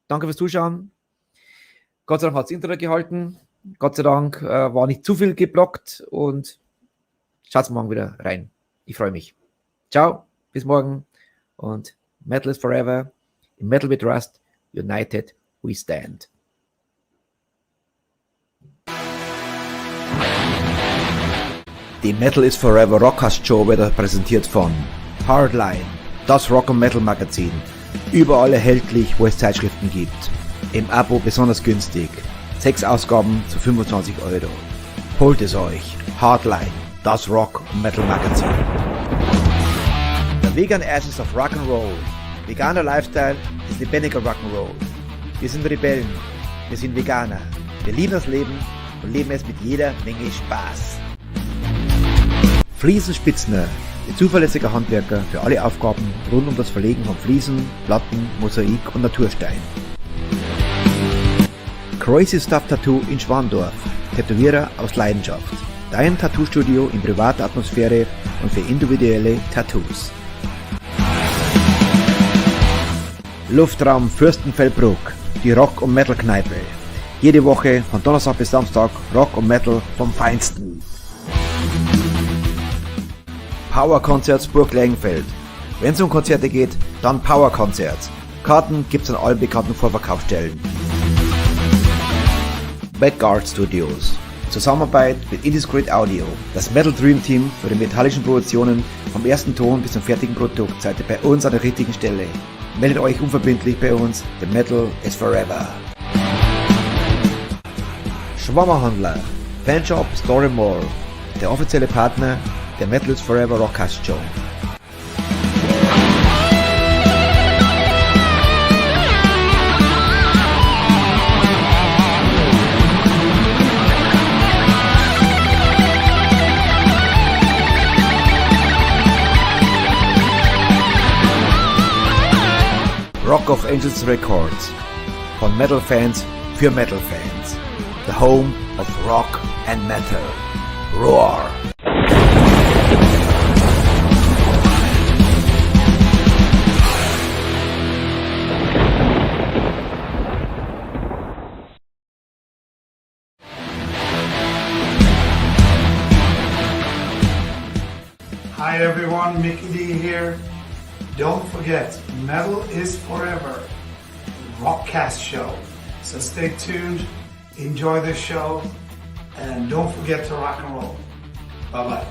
Danke fürs Zuschauen. Gott sei Dank hat das Internet gehalten. Gott sei Dank war nicht zu viel geblockt. Und schaut morgen wieder rein. Ich freue mich. Ciao, bis morgen. Und Metal is forever. In Metal we trust. United we stand. Die Metal is Forever Rockcast Show wird präsentiert von Hardline, das Rock- und Metal-Magazin. Überall erhältlich, wo es Zeitschriften gibt. Im Abo besonders günstig. 6 Ausgaben zu 25 €. Holt es euch. Hardline, das Rock- und Metal-Magazin. The Vegan Essence of Rock'n'Roll. Veganer Lifestyle ist lebendiger Rock'n'Roll. Wir sind Rebellen. Wir sind Veganer. Wir lieben das Leben und leben es mit jeder Menge Spaß. Fliesenspitzner, der zuverlässige Handwerker für alle Aufgaben rund um das Verlegen von Fliesen, Platten, Mosaik und Naturstein. Crazy Stuff Tattoo in Schwandorf, Tätowierer aus Leidenschaft. Dein Tattoo-Studio in privater Atmosphäre und für individuelle Tattoos. Luftraum Fürstenfeldbruck, die Rock- und Metal-Kneipe. Jede Woche von Donnerstag bis Samstag Rock und Metal vom Feinsten. Power Concerts Burg Lengenfeld. Wenn es um Konzerte geht, dann Power Concerts. Karten gibt's an allen bekannten Vorverkaufsstellen. Bedguard Studios. Zusammenarbeit mit Indiscreet Audio. Das Metal Dream Team für die metallischen Produktionen vom ersten Ton bis zum fertigen Produkt seid ihr bei uns an der richtigen Stelle. Meldet euch unverbindlich bei uns. The Metal is Forever. Schwammerhandler. Fanshop Story Mall. Der offizielle Partner der Metal is Forever Rockcast Show. Rock of Angels Records. Von Metal Fans für Metal Fans. The home of rock and metal. Roar! Hi everyone, Mickey D here. Don't forget, metal is forever. Rockcast Show. So stay tuned, enjoy the show, and don't forget to rock and roll. Bye bye.